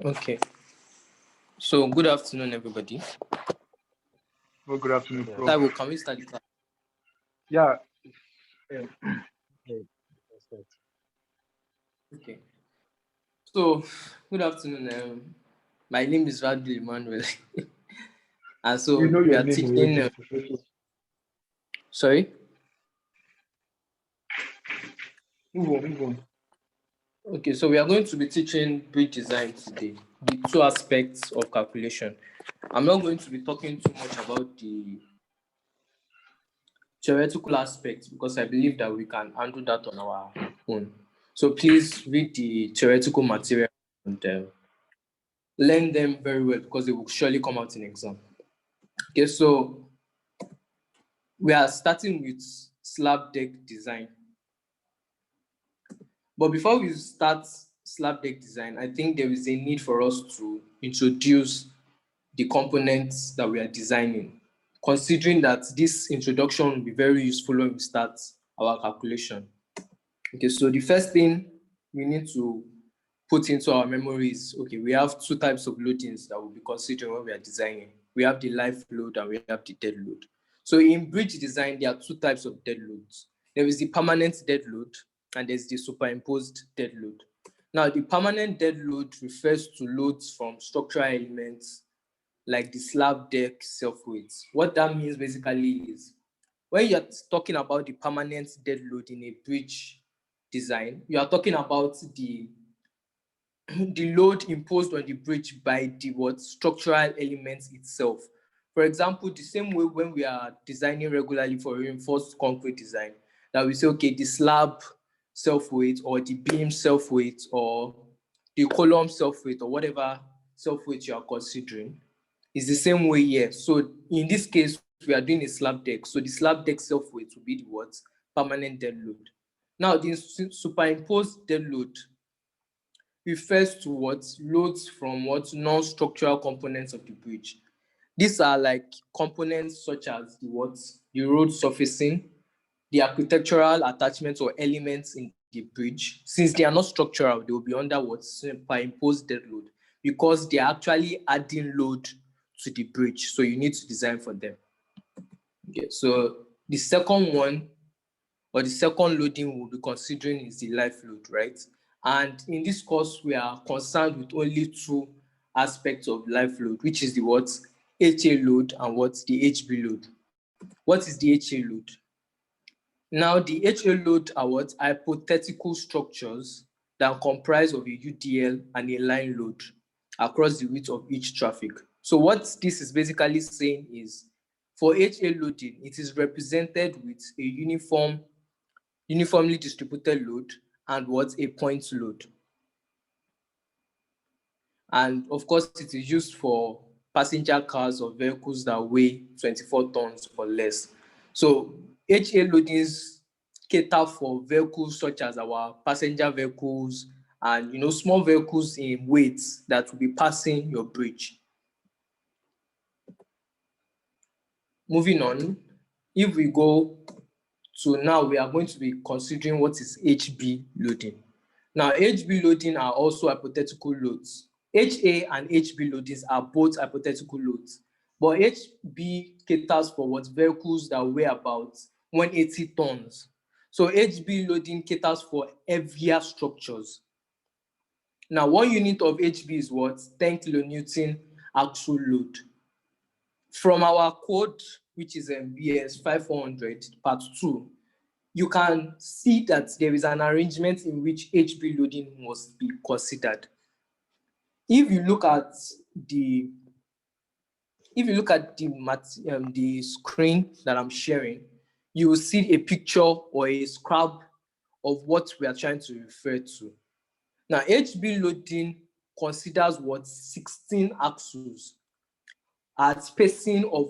Okay. So good afternoon, everybody. Well, good afternoon, Prof. Taiwo, can we start the class? Yeah, Okay. So good afternoon. My name is Randle Emmanuel, and so you know we your are name teaching. already, Professor. Sorry. Move on. Okay, so we are going to be teaching bridge design today. The two aspects of calculation. I'm not going to be talking too much about the theoretical aspects because I believe that we can handle that on our own. So please read the theoretical material and learn them very well because they will surely come out in exam. Okay, so we are starting with slab deck design. But before we start slab deck design, I think there is a need for us to introduce the components that we are designing, considering that this introduction will be very useful when we start our calculation. Okay, so the first thing we need to put into our memory is, okay, we have two types of loadings that we'll be considering when we are designing. We have the live load and we have the dead load. So in bridge design, there are two types of dead loads. There is the permanent dead load and there's the superimposed dead load. Now, the permanent dead load refers to loads from structural elements like the slab deck self-weights. What that means basically is when you're talking about the permanent dead load in a bridge design, you are talking about the load imposed on the bridge by the structural elements itself. For example, the same way when we are designing regularly for reinforced concrete design, that we say, okay, the slab self-weight or the beam self-weight or the column self-weight or whatever self-weight you are considering is the same way here. So in this case, we are doing a slab deck. So the slab deck self-weight will be the permanent dead load. Now, the superimposed dead load refers to loads from non-structural components of the bridge. These are like components such as the road surfacing, the architectural attachments or elements in the bridge. Since they are not structural, they will be under superimposed dead load because they are actually adding load to the bridge. So you need to design for them. Okay, so the second one or the second loading we'll be considering is the live load, right? And in this course, we are concerned with only two aspects of live load, which is the HA load and the HB load. What is the HA load? Now, the HA load are hypothetical structures that comprise of a UDL and a line load across the width of each traffic. So what this is basically saying is, for HA loading, it is represented with a uniformly distributed load and a point load. And of course, it is used for passenger cars or vehicles that weigh 24 tons or less. So HA loadings cater for vehicles such as our passenger vehicles and small vehicles in weight that will be passing your bridge. Moving on, if we go to now, we are going to be considering what is HB loading. Now, HB loading are also hypothetical loads. HA and HB loadings are both hypothetical loads, but HB caters for vehicles that weigh about 180 tons. So HB loading caters for heavier structures. Now, 1 unit of HB is 10 kilonewton axle load. From our code, which is BS 5400 part 2, you can see that there is an arrangement in which HB loading must be considered. If you look at the screen that I'm sharing, you will see a picture or a scrap of what we are trying to refer to. Now, HB loading considers 16 axles at spacing of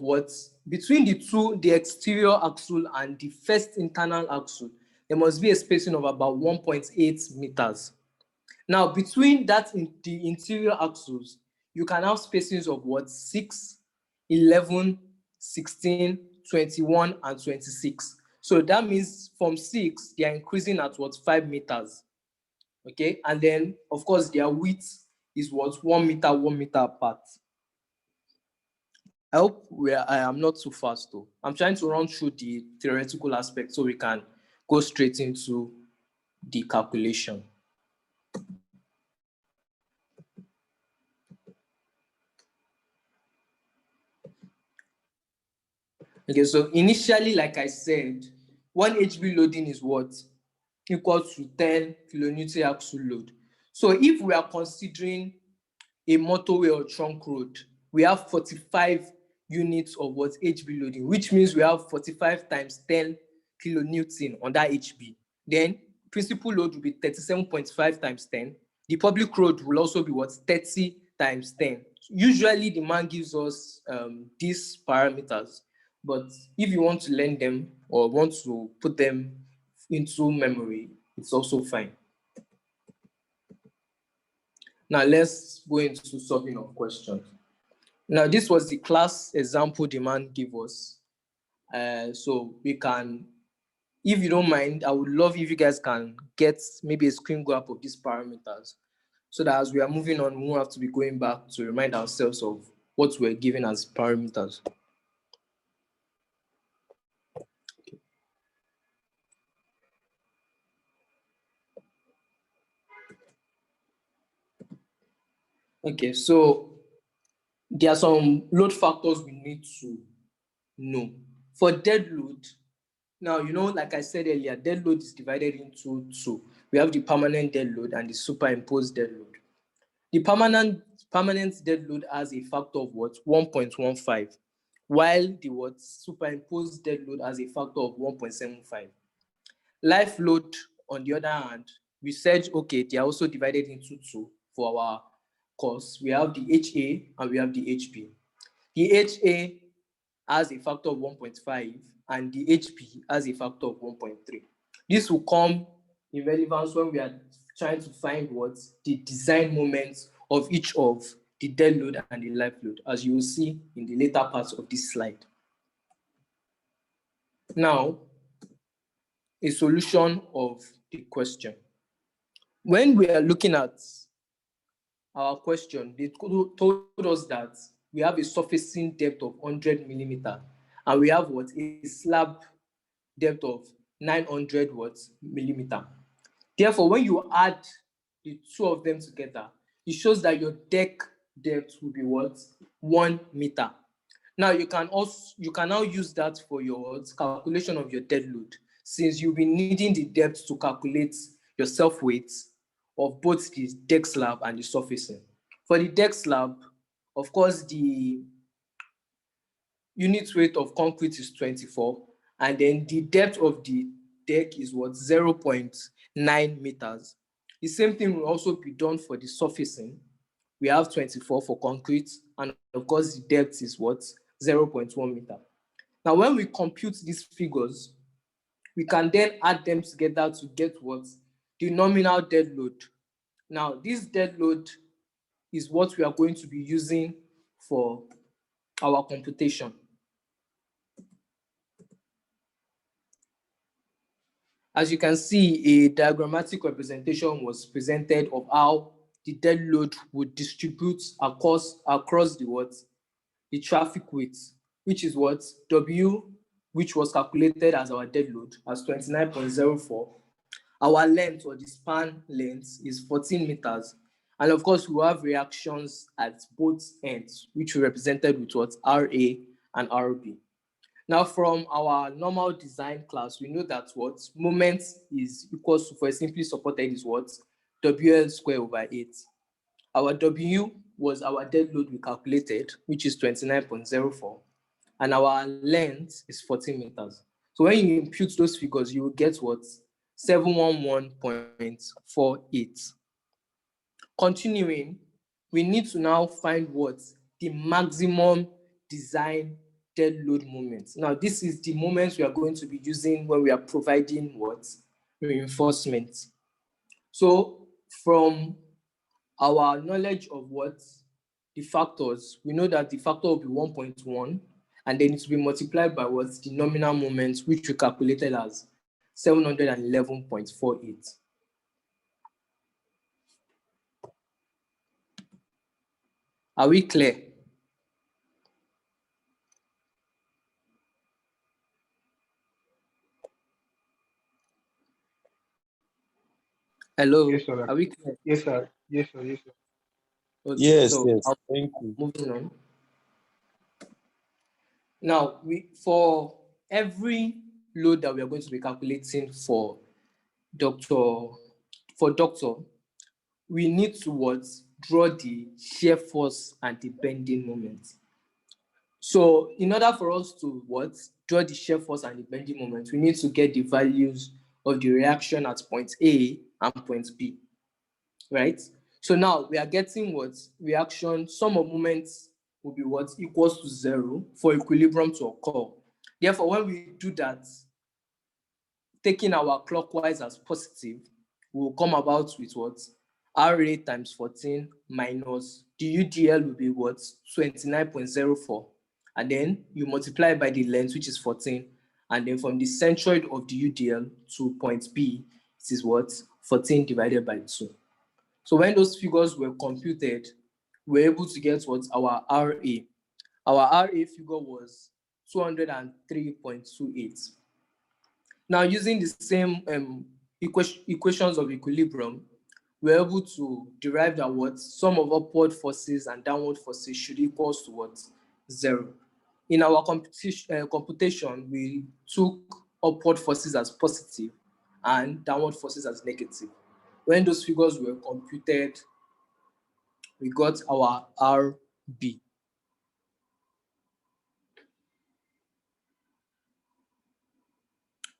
between the exterior axle and the first internal axle, there must be a spacing of about 1.8 meters. Now, between the interior axles, you can have spacings of 6, 11, 16, 21, and 26. So that means from 6, they are increasing at 5 meters. Okay, and then of course their width is what 1 meter, 1 meter apart. I hope I am not too fast though. I'm trying to run through the theoretical aspect so we can go straight into the calculation. Okay, so initially, like I said, 1 HB loading is what? Equal to 10 kilonewton axle load. So if we are considering a motorway or trunk road, we have 45 units of what? HB loading, which means we have 45 times 10 kilonewton on that HB. Then principal load will be 37.5 times 10. The public road will also be what? 30 times 10. Usually the man gives us these parameters, but if you want to learn them or want to put them into memory, it's also fine. Now let's go into solving of questions. Now this was the class example the man gave us. So we can, if you don't mind, I would love if you guys can get maybe a screen grab of these parameters so that as we are moving on, we won't have to be going back to remind ourselves of what we're given as parameters. Okay, so there are some load factors we need to know. For dead load, now, like I said earlier, dead load is divided into two. We have the permanent dead load and the superimposed dead load. The permanent dead load has a factor of what? 1.15, while the superimposed dead load has a factor of 1.75. Life load, on the other hand, we said, okay, they are also divided into two for our course. We have the HA and we have the HP. The HA has a factor of 1.5 and the HP has a factor of 1.3. This will come in relevance when we are trying to find what the design moments of each of the dead load and the life load, as you will see in the later parts of this slide. Now, a solution of the question. When we are looking at our question, they told us that we have a surfacing depth of 100 millimeter and we have what? A slab depth of 900 millimeter. Therefore, when you add the two of them together, it shows that your deck depth will be what? 1 meter. Now you can now use that for your calculation of your dead load, since you'll be needing the depth to calculate your self weight of both the deck slab and the surfacing. For the deck slab, of course, the unit weight of concrete is 24, and then the depth of the deck is what? 0.9 meters. The same thing will also be done for the surfacing. We have 24 for concrete, and of course the depth is what? 0.1 meter. Now when we compute these figures, we can then add them together to get what? The nominal dead load. Now this dead load is what we are going to be using for our computation. As you can see, a diagrammatic representation was presented of how the dead load would distribute across the traffic weight, which is what? W, which was calculated as our dead load, as 29.04. Our length, or the span length, is 14 meters. And of course, we have reactions at both ends, which we represented with what? RA and RB. Now, from our normal design class, we know that what moment is equals to, for simply supported, is what? WL square over 8. Our W was our dead load we calculated, which is 29.04. And our length is 14 meters. So when you impute those figures, you will get what? 711.48. Continuing, we need to now find what? The maximum design dead load moment. Now, this is the moments we are going to be using when we are providing what? Reinforcement. So from our knowledge of what? The factors, we know that the factor will be 1.1, and then it will be multiplied by what? The nominal moment, which we calculated as 711.48. Are we clear? Hello, Yes, sir. are we clear? Yes, sir. Yes, sir. Yes, sir. Okay, Yes, so yes. Thank you. moving on. Now, for every load that we are going to be calculating for doctor, we need to what? Draw the shear force and the bending moment. So in order for us to what? Draw the shear force and the bending moment, we need to get the values of the reaction at point A and point B, right? So now we are getting what? Reaction, sum of moments will be what? Equals to 0 for equilibrium to occur. Therefore, when we do that, taking our clockwise as positive, we will come about with what? RA times 14 minus the UDL will be what? 29.04. And then you multiply by the length, which is 14. And then from the centroid of the UDL to point B, it is what? 14 divided by 2. So when those figures were computed, we were able to get what? Our RA. Our RA figure was 203.28. Now, using the same equations of equilibrium, we're able to derive that what? Sum of upward forces and downward forces should equal to what? 0. In our computation, we took upward forces as positive and downward forces as negative. When those figures were computed, we got our RB.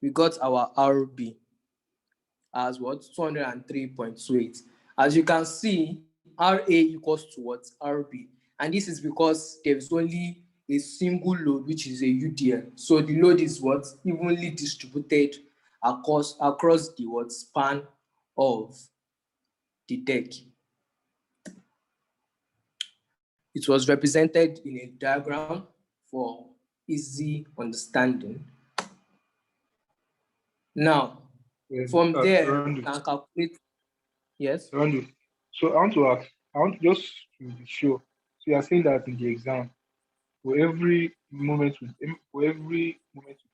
We got our RB as what? 203.28. As you can see, RA equals to what? RB. And this is because there is only a single load, which is a UDL. So the load is what? Evenly distributed across the what? Span of the deck. It was represented in a diagram for easy understanding. Now, from there, we can calculate. Yes? Randle. So I want to ask, I want just to be sure. So you are saying that in the exam, for every moment you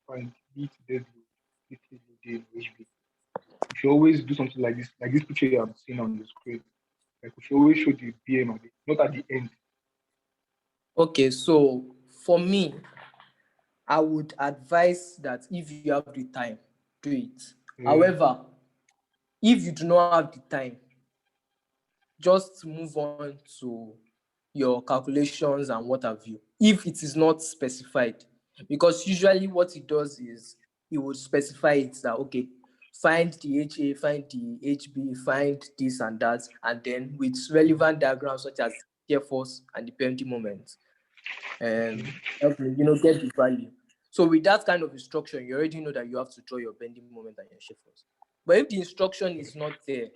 find, be it deadly, be it HB, you should always do something like this picture you have seen on the screen. Like we should always show the BM at not at the end. Okay, so for me, I would advise that if you have the time, do it. However, if you do not have the time, just move on to your calculations and what have you, if it is not specified. Because usually what it does is it would specify it that, okay, find the HA, find the HB, find this and that, and then with relevant diagrams such as shear force and the bending moment, help me, get the value. So with that kind of instruction, you already know that you have to draw your bending moment and your shear force. But if the instruction is not there,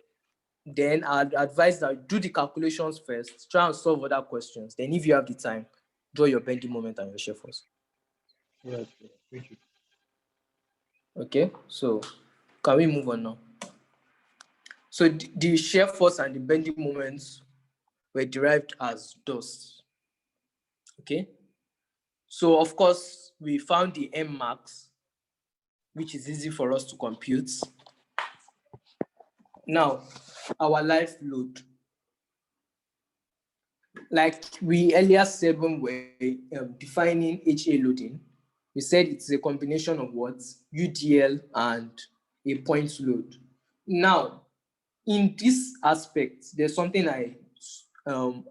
then I'd advise that do the calculations first, try and solve other questions. Then if you have the time, draw your bending moment and your shear force. Right. Thank you. Okay, so can we move on now? So the shear force and the bending moments were derived as thus. Okay, so of course we found the M max, which is easy for us to compute. Now, our life load. Like we earlier said when we were defining HA loading, we said it's a combination of what? UDL and a point load. Now, in this aspect, there's something I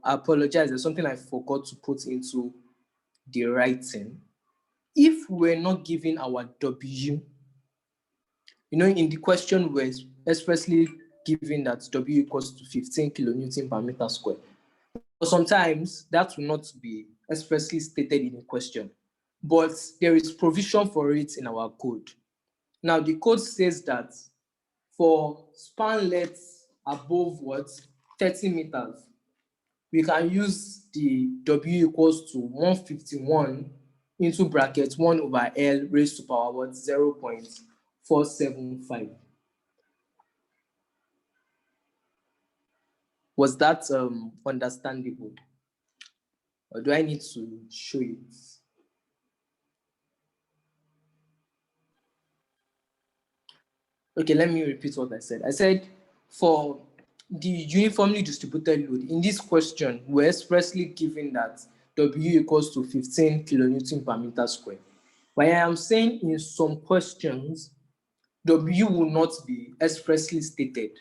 apologize, there's something I forgot to put into the writing. If we're not given our W, in the question we're expressly given that W equals to 15 kilonewton per meter square. But sometimes that will not be expressly stated in a question, but there is provision for it in our code. Now, the code says that for span lengths above what? 30 meters, we can use the W equals to 151 into brackets 1 over L raised to power what? 0.475. Was that understandable? Or do I need to show it? Okay, let me repeat what I said. I said for the uniformly distributed load, in this question, we're expressly given that W equals to 15 kilonewton per meter square. But I am saying in some questions, W will not be expressly stated,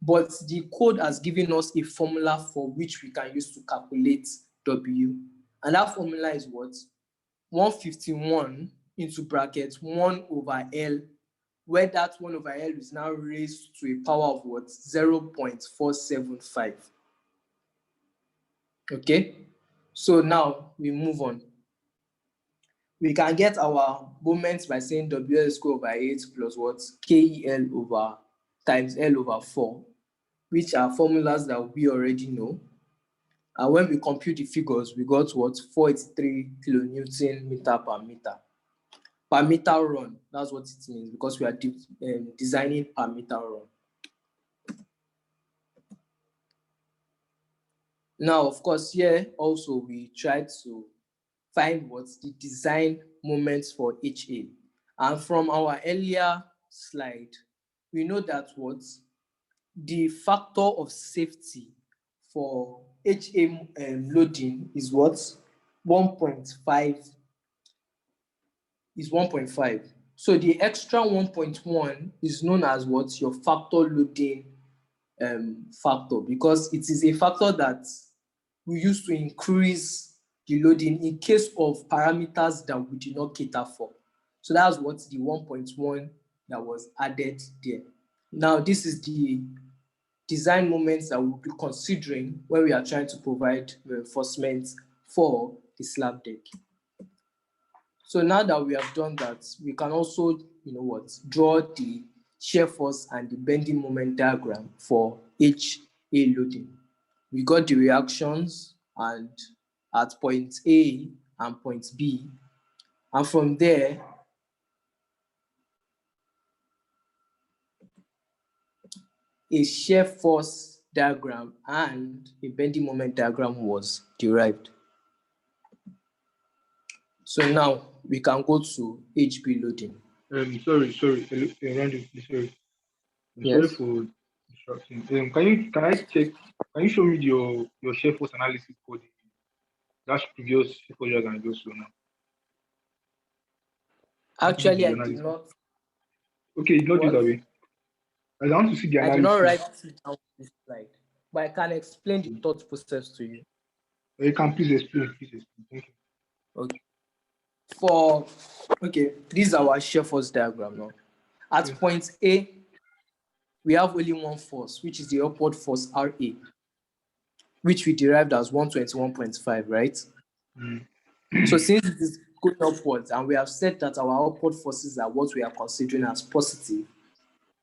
but the code has given us a formula for which we can use to calculate W. And that formula is what? 151 into bracket 1 over L, where that 1 over L is now raised to a power of what? 0.475. Okay? So now we move on. We can get our moments by saying WL squared over 8 plus what? KEL over times L over 4, which are formulas that we already know. And when we compute the figures, we got what? 483 kilonewton meter per meter. Per meter run, that's what it means, because we are designing per meter run. Now, of course, here also we try to find what's the design moments for HA. And from our earlier slide, we know that what the factor of safety for HA loading is what? 1.5 is 1.5. So the extra 1.1 is known as what? Your factor loading factor, because it is a factor that we use to increase the loading in case of parameters that we did not cater for. So that's what the 1.1 that was added there. Now, this is the design moments that we'll be considering when we are trying to provide reinforcement for the slab deck. So now that we have done that, we can also, draw the shear force and the bending moment diagram for HA loading. We got the reactions and at point A and point B, and from there, a shear force diagram and a bending moment diagram was derived. So now we can go to HB loading. Sorry, Randle, sorry. Sorry Yes. for interrupting. Can I check? Can you show me your shear force analysis for that previous shear force diagram I just saw now? I want to see Actually, the I did analysis. not. Okay, you not do it What? that way. I want to see the I did not analysis. write it down on this slide, but I can explain the thought process to you. You can please explain. Please explain. Thank you. Okay. This is our shear force diagram now. At Okay. point A, we have only one force, which is the upward force RA, which we derived as 121.5, right? So since it is going upwards, and we have said that our upward forces are what we are considering as positive,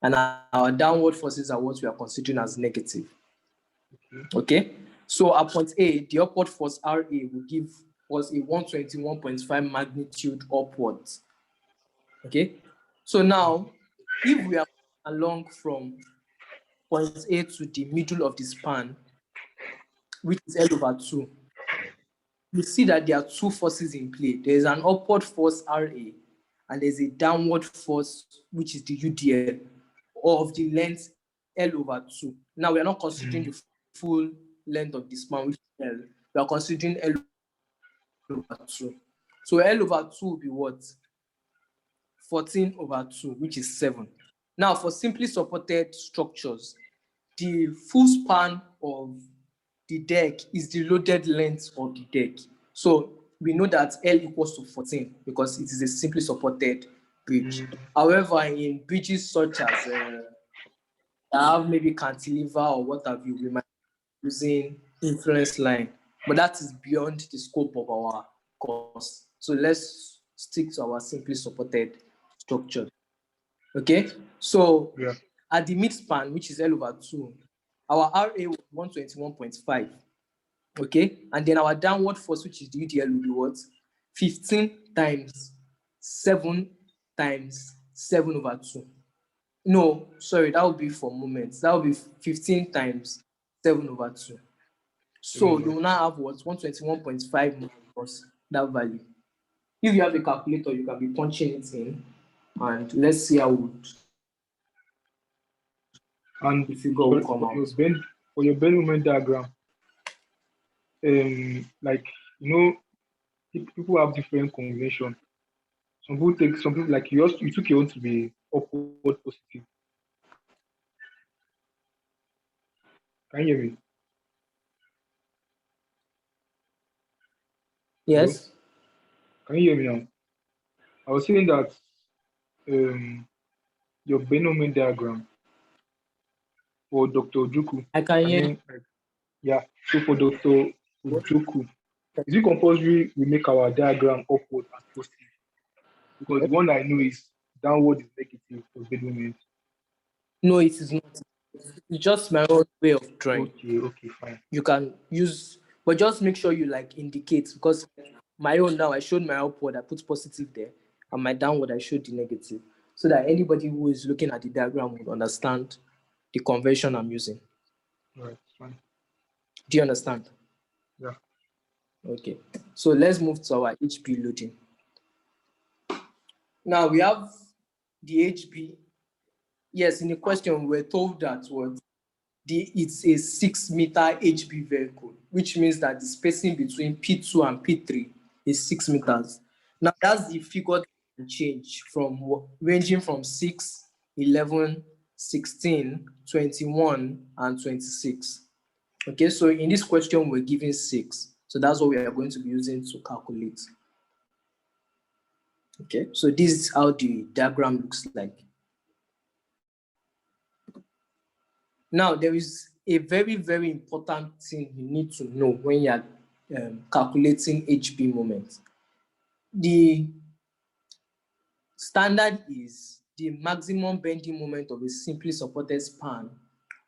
and our downward forces are what we are considering as negative. Okay? So at point A, the upward force RA will give us a 121.5 magnitude upwards. Okay? So now, if we are along from point A to the middle of the span, which is L over 2, you see that there are two forces in play. There is an upward force RA, and there's a downward force, which is the UDL, of the length L over 2. Now, we are not considering the full length of the span, which is L. We are considering L over 2. So L over 2 will be what? 14 over 2, which is 7. Now, for simply supported structures, the full span of the deck is the loaded length of the deck. So we know that L equals to 14 because it is a simply supported bridge. However, in bridges such as have maybe cantilever or what have you, we might be using influence line, but that is beyond the scope of our course. So let's stick to our simply supported structure. Okay, so at the midspan, which is L over 2, our RA was 121.5. Okay, and then our downward force, which is the UDL, will be what? 15 times 7 times 7 over 2. No, sorry, that would be for moments. That would be 15 times 7 over 2. So 7 you by will now have what 121.5 minus that value. If you have a calculator, you can be punching it in, and let's see how And the figure will come out. for your bend moment diagram, like you know, people have different combination. Some people like you took your own to be upward positive. Can you hear me? Hello? Yes, Can you hear me now? I was saying that um your Benomen diagram for Dr. Ojuku. I can I hear mean, like, yeah. So for Dr. Ojuku, is it compulsory we make our diagram upward and positive? Because the you. one I know is downward is negative for Benomen. No, it is not. It's just my own way of drawing. Okay, okay, fine. You can use, but just make sure you like indicate, because my own now, I showed my upward, I put positive there, and my downward I showed the negative, so that anybody who is looking at the diagram would understand the convention I'm using. All right, fine. Do you understand? Yeah. Okay, so let's move to our HP loading. Now we have the HP. Yes, in the question we're told that what it's a 6-meter HB vehicle, which means that the spacing between P2 and P3 is 6 meters. Now that's the figure that can change from ranging from 6, 11, 16, 21, and 26. Okay, so in this question we're given 6. So that's what we are going to be using to calculate. Okay, so this is how the diagram looks like. Now, there is a very, very important thing you need to know when you're calculating HB moment. The standard is the maximum bending moment of a simply supported span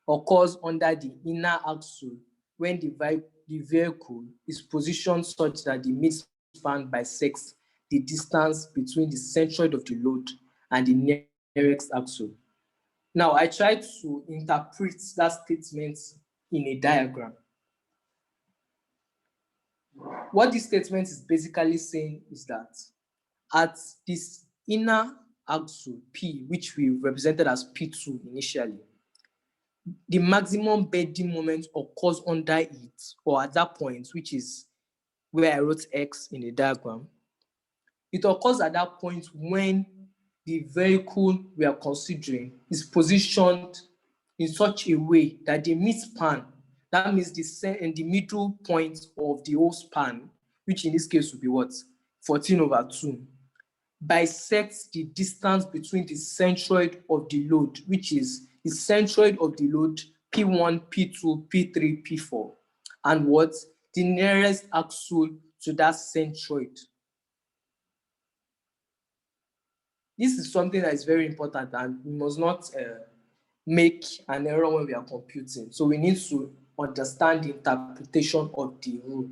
occurs under the inner axle when the vehicle is positioned such that the midspan bisects the distance between the centroid of the load and the nearest axle. Now, I tried to interpret that statement in a diagram. What this statement is basically saying is that at this inner axle P, which we represented as P2 initially, the maximum bending moment occurs under it, or at that point, which is where I wrote X in the diagram. It occurs at that point when the vehicle we are considering is positioned in such a way that the midspan, that means the middle point of the whole span, which in this case would be what? 14/2, bisects the distance between the centroid of the load, which is the centroid of the load P1, P2, P3, P4, and what? The nearest axle to that centroid. This is something that is very important, and we must not make an error when we are computing. So we need to understand the interpretation of the rule.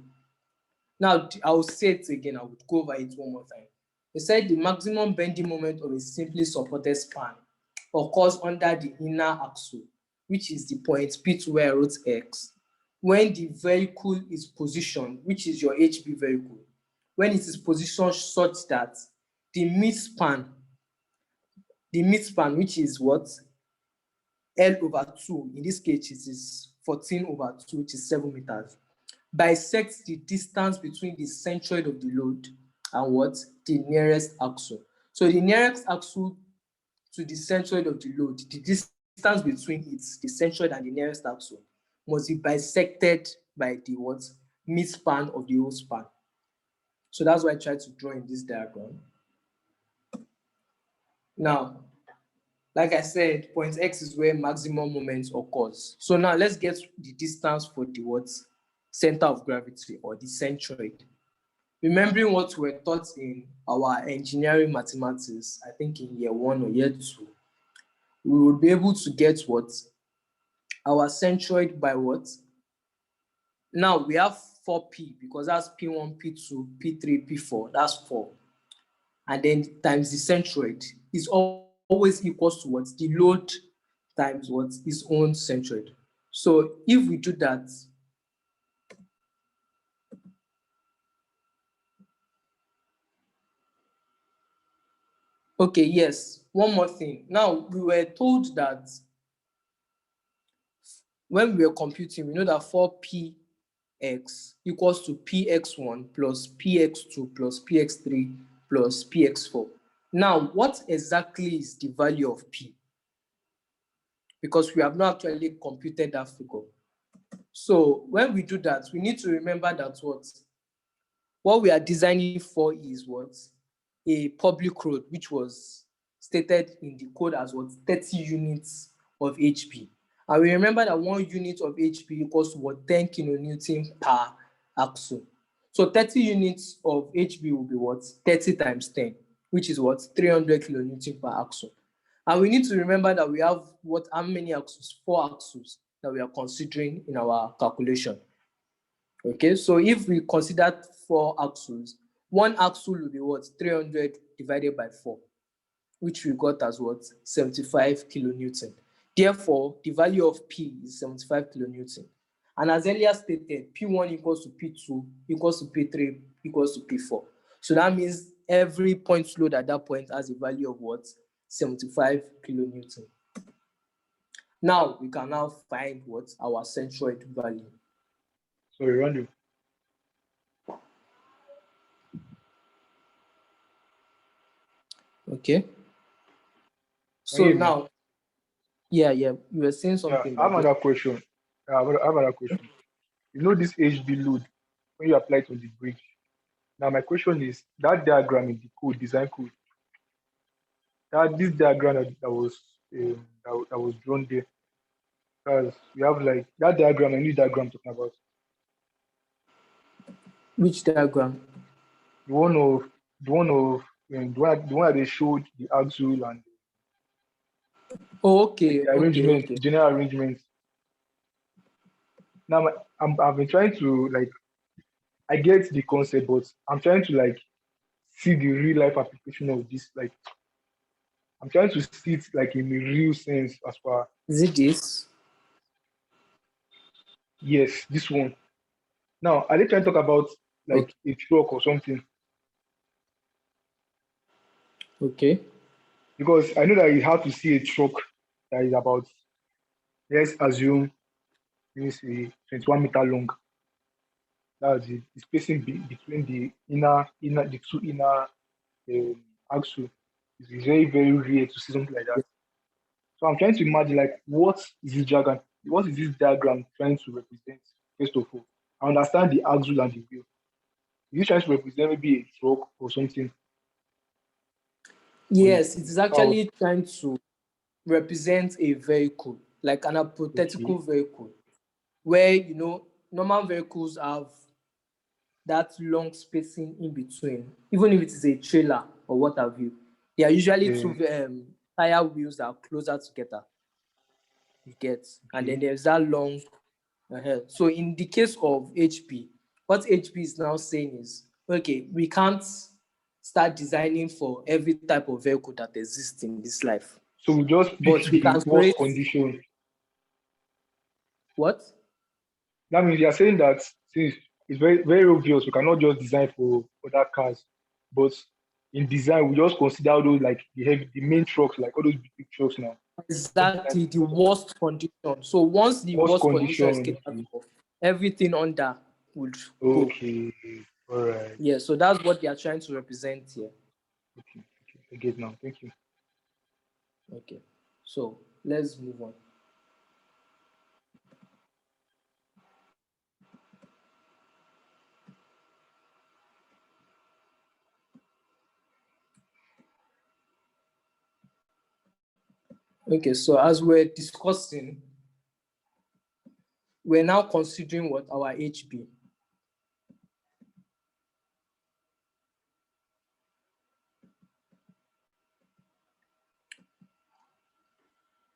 Now, I will say it again. I would go over it one more time. It said the maximum bending moment of a simply supported span occurs under the inner axle, which is the point P2 where I wrote X, when the vehicle is positioned, which is your HB vehicle, when it is positioned such that the midspan, which is what? L/2, in this case it is 14/2, which is 7 meters, bisects the distance between the centroid of the load and what? The nearest axle. So the nearest axle to the centroid of the load, the distance between it, the centroid and the nearest axle, must be bisected by the what? Midspan of the whole span. So that's what I tried to draw in this diagram. Now, like I said, point X is where maximum moment occurs. So now let's get the distance for the what? Center of gravity, or the centroid. Remembering what we were taught in our engineering mathematics, I think in year 1 or year 2, we would be able to get what? Our centroid by what? Now we have 4P, because that's P1, P2, P3, P4, that's 4. And then times the centroid is always equals to what? The load times what? Its own centroid. So if we do that, Okay, yes. One more thing. Now, we were told that when we were computing, we know that 4px equals to px1 plus px2 plus px3 plus px4. Now, what exactly is the value of p? Because we have not actually computed that figure. So when we do that, we need to remember that what we are designing for is what? A public road, which was stated in the code as what? 30 units of HP. And we remember that 1 unit of HP equals to what? 10 kilonewton per axle. So 30 units of HP will be what? 30 times 10, which is what? 300 kilonewton per axle. And we need to remember that we have what? How many axles? 4 axles that we are considering in our calculation. Okay, so if we consider 4 axles, 1 axle will be what? 300 divided by 4, which we got as what? 75 kilonewton. Therefore, the value of P is 75 kilonewton. And as earlier stated, P1 equals to P2 equals to P3 equals to P4. So that means every point load at that point has a value of what? 75 kilonewton. Now, we can now find what? Our centroid value. Sorry, Randle. Okay. Can you So hear me? now, yeah, you were saying Yeah, something, I have but another question. I have another question. You know this HB load when you apply it on the bridge. Now my question is that diagram in the code, design code, that this diagram that was drawn there, because we have like that diagram, a new diagram talking about which diagram? the one of the one of the one that they showed the axle and Oh, like okay, the okay, arrangement, okay. general arrangement. Now I've been trying to like I get the concept, but I'm trying to like see the real life application of this. Like I'm trying to see it like in the real sense as far. Is it this? Yes, this one. Now, are they trying to talk about Okay, like a truck or something? okay. Because I know that you have to see a truck that is about, let's assume, let me see, 21 meter long. That's the spacing between the the two inner axle. It's very, very rare to see something like that. So I'm trying to imagine like what is this diagram trying to represent, first of all. I understand the axle and the wheel. Is it trying to represent maybe a truck or something? Or Yes, it is how? actually trying to represent a vehicle, like an Okay. hypothetical vehicle, where normal vehicles have that long spacing in between, even if it is a trailer or what have you. They are usually two Yeah. tire wheels that are closer together. You get, and then Okay. there's that long. So in the case of HP, what HP is now saying is, okay, we can't start designing for every type of vehicle that exists in this life, So we just pick but we the can worst create condition. what? That means you are saying that since it's very, very obvious, we cannot just design for other cars, but in design we just consider all those like the main trucks, like all those big trucks now. Just design Exactly the for them. worst condition. So once the Worst worst condition is condition. catered for, everything under would go. Okay. All right. Yeah, so that's what they are trying to represent here. Okay. Okay. I get now. Thank you. Okay, so let's move on. Okay, so as we're discussing, we're now considering what our HB.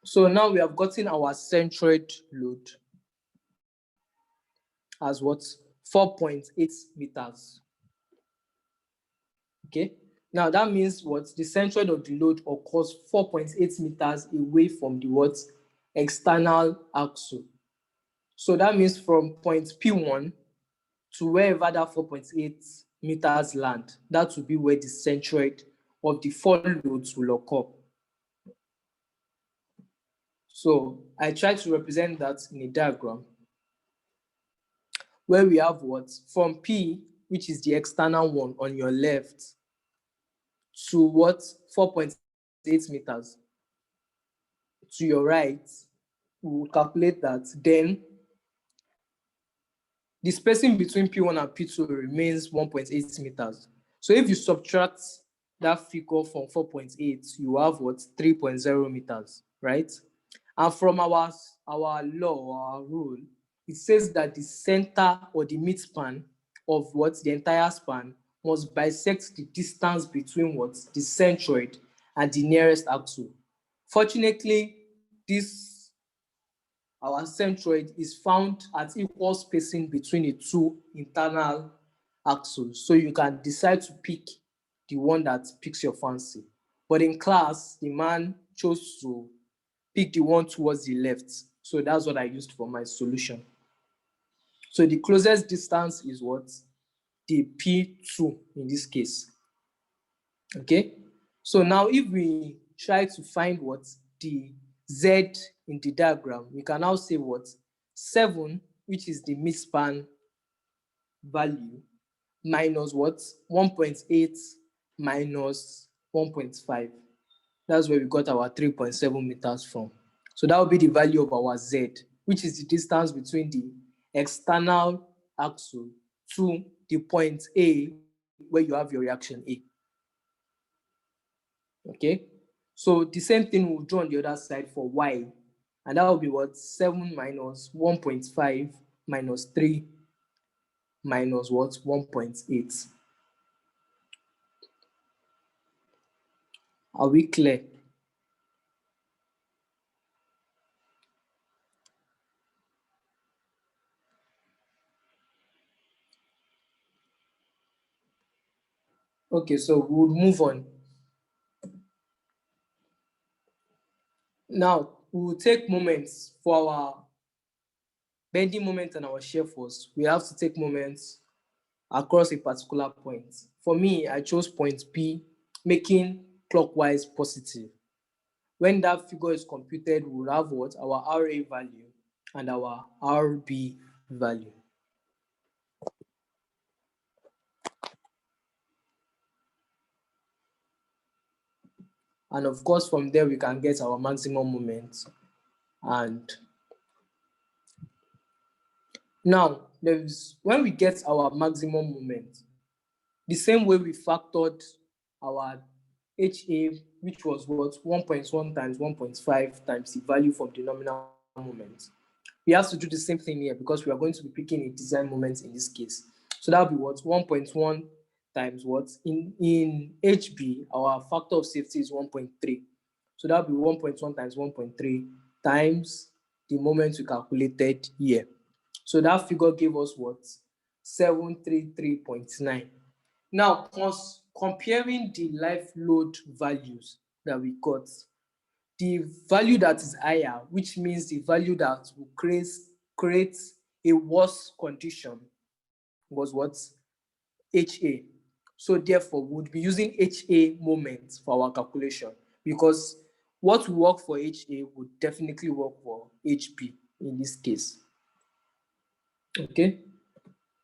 So now we have gotten our centroid load as what? 4.8 meters. Okay. Now that means what? The centroid of the load occurs 4.8 meters away from the what? External axle. So that means from point P1 to wherever that 4.8 meters land, that will be where the centroid of the four loads will occur. So I try to represent that in a diagram where we have what? From P, which is the external one on your left, to what? 4.8 meters to your right, we will calculate that. Then the spacing between P1 and P2 remains 1.8 meters. So if you subtract that figure from 4.8, you have what? 3.0 meters, right? And from our law, our rule, it says that the center or the midspan of what? The entire span must bisect the distance between what? The centroid and the nearest axle. Fortunately, our centroid is found at equal spacing between the two internal axles. So you can decide to pick the one that piques your fancy. But in class, the man chose to pick the one towards the left. So that's what I used for my solution. So the closest distance is what? The P2 in this case. Okay. So now if we try to find what? The Z in the diagram, we can now say what? 7, which is the midspan value, minus what? 1.8 minus 1.5. That's where we got our 3.7 meters from. So that will be the value of our Z, which is the distance between the external axle to the point A where you have your reaction A. Okay, so the same thing we'll do on the other side for Y, and that will be what? 7 minus 1.5 minus 3 minus what? 1.8. Are we clear? Okay, so we'll move on. Now, we will take moments for our bending moment and our shear force. We have to take moments across a particular point. For me, I chose point B, making clockwise positive. When that figure is computed, we'll have what? Our RA value and our RB value. And of course, from there, we can get our maximum moment. And now, when we get our maximum moment, the same way we factored our HA, which was what? 1.1 times 1.5 times the value from the nominal moment. We have to do the same thing here because we are going to be picking a design moment in this case. So that'll be what? 1.1 times what? In HB, our factor of safety is 1.3. So that'll be 1.1 times 1.3 times the moment we calculated here. So that figure gave us what? 733.9. Now, comparing the life load values that we got, the value that is higher, which means the value that will create a worse condition, was what? HA. So therefore, we would be using HA moments for our calculation because what will work for HA would definitely work for HB in this case. Okay.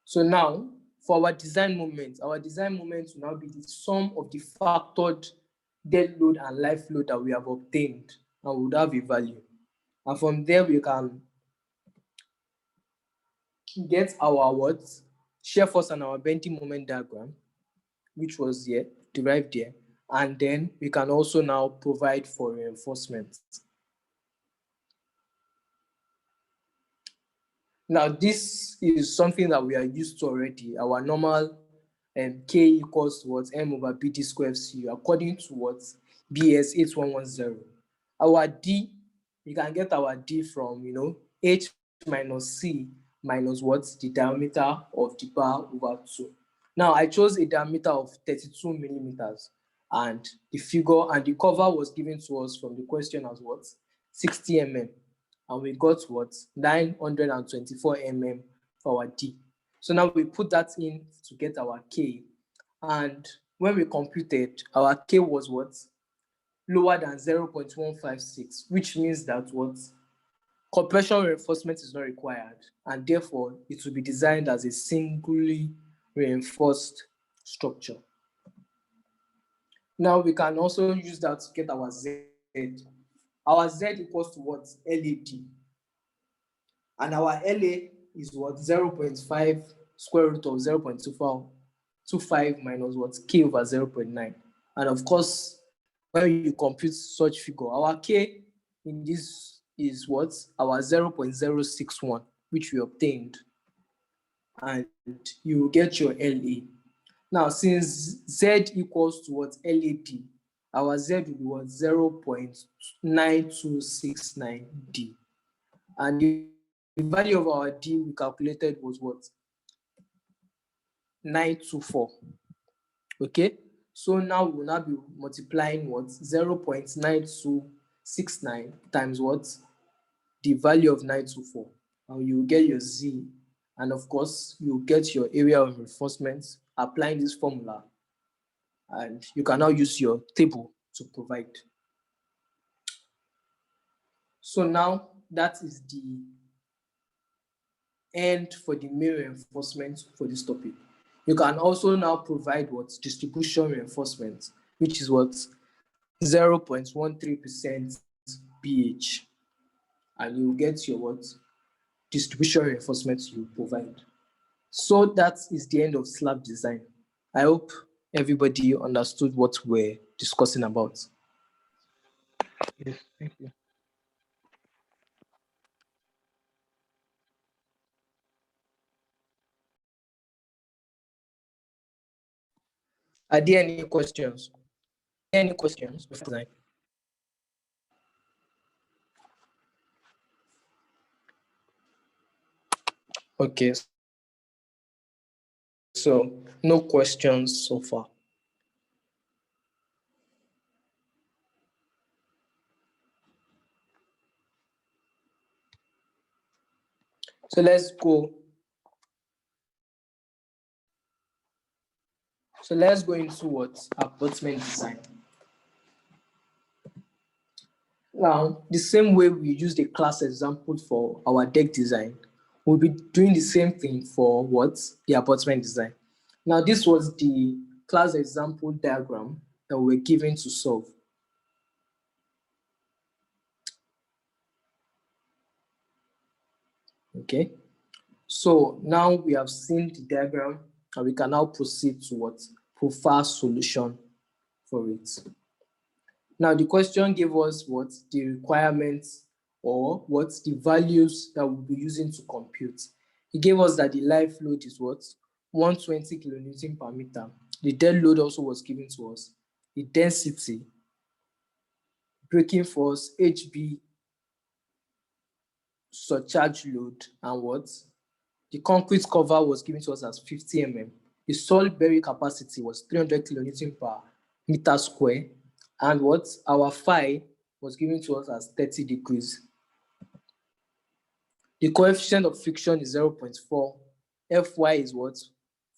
So now, for our design moment will now be the sum of the factored dead load and life load that we have obtained and would have a value. And from there, we can get our what? Shear force and our bending moment diagram, which was here, derived here. And then we can also now provide for reinforcement. Now, this is something that we are used to already. Our normal K equals to what? M over BD squared FCU, according to what? BS 8110. Our D, we can get our D from, H minus C minus what? The diameter of the bar over 2. Now, I chose a diameter of 32 millimeters, and the figure and the cover was given to us from the question as what? 60 mm. And we got what? 924 for our D. So now we put that in to get our K. And when we computed, our K was what? Lower than 0.156, which means that what? Compression reinforcement is not required, and therefore it will be designed as a singly reinforced structure. Now we can also use that to get our Z. Our Z equals to what? LAD. And our LA is what? 0.5 square root of 0.25 minus what? K over 0.9. And of course, when you compute such figure, our K in this is what? Our 0.061, which we obtained. And you will get your LA. Now, since Z equals to what? LAD, our Z will be what? 0.9269D. And the value of our D we calculated was what? 924. Okay, so now we will now be multiplying what? 0.9269 times what? The value of 924. And you will get your Z. And of course, you will get your area of reinforcement applying this formula. And you can now use your table to provide. So now that is the end for the main reinforcement for this topic. You can also now provide what? Distribution reinforcement, which is what? 0.13% pH. And you get your what? Distribution reinforcement you provide. So that is the end of slab design. I hope everybody understood what we're discussing about. Yes, thank you. Are there any questions? Any questions before design? Okay. So no questions so far. So let's go. So let's go into what? Abutment design. Now, the same way we use the class example for our deck design, we'll be doing the same thing for what? The abutment design. Now, this was the class example diagram that we were given to solve. Okay, so now we have seen the diagram and we can now proceed to what? Profile solution for it. Now, the question gave us what? The requirements or what? The values that we'll be using to compute. It gave us that the live load is what? 120 kilonewton per meter. The dead load also was given to us. The density, breaking force, HB, surcharge load, and what? The concrete cover was given to us as 50 mm. The soil bearing capacity was 300 kilonewton per meter square. And what? Our phi was given to us as 30 degrees. The coefficient of friction is 0.4. Fy is what?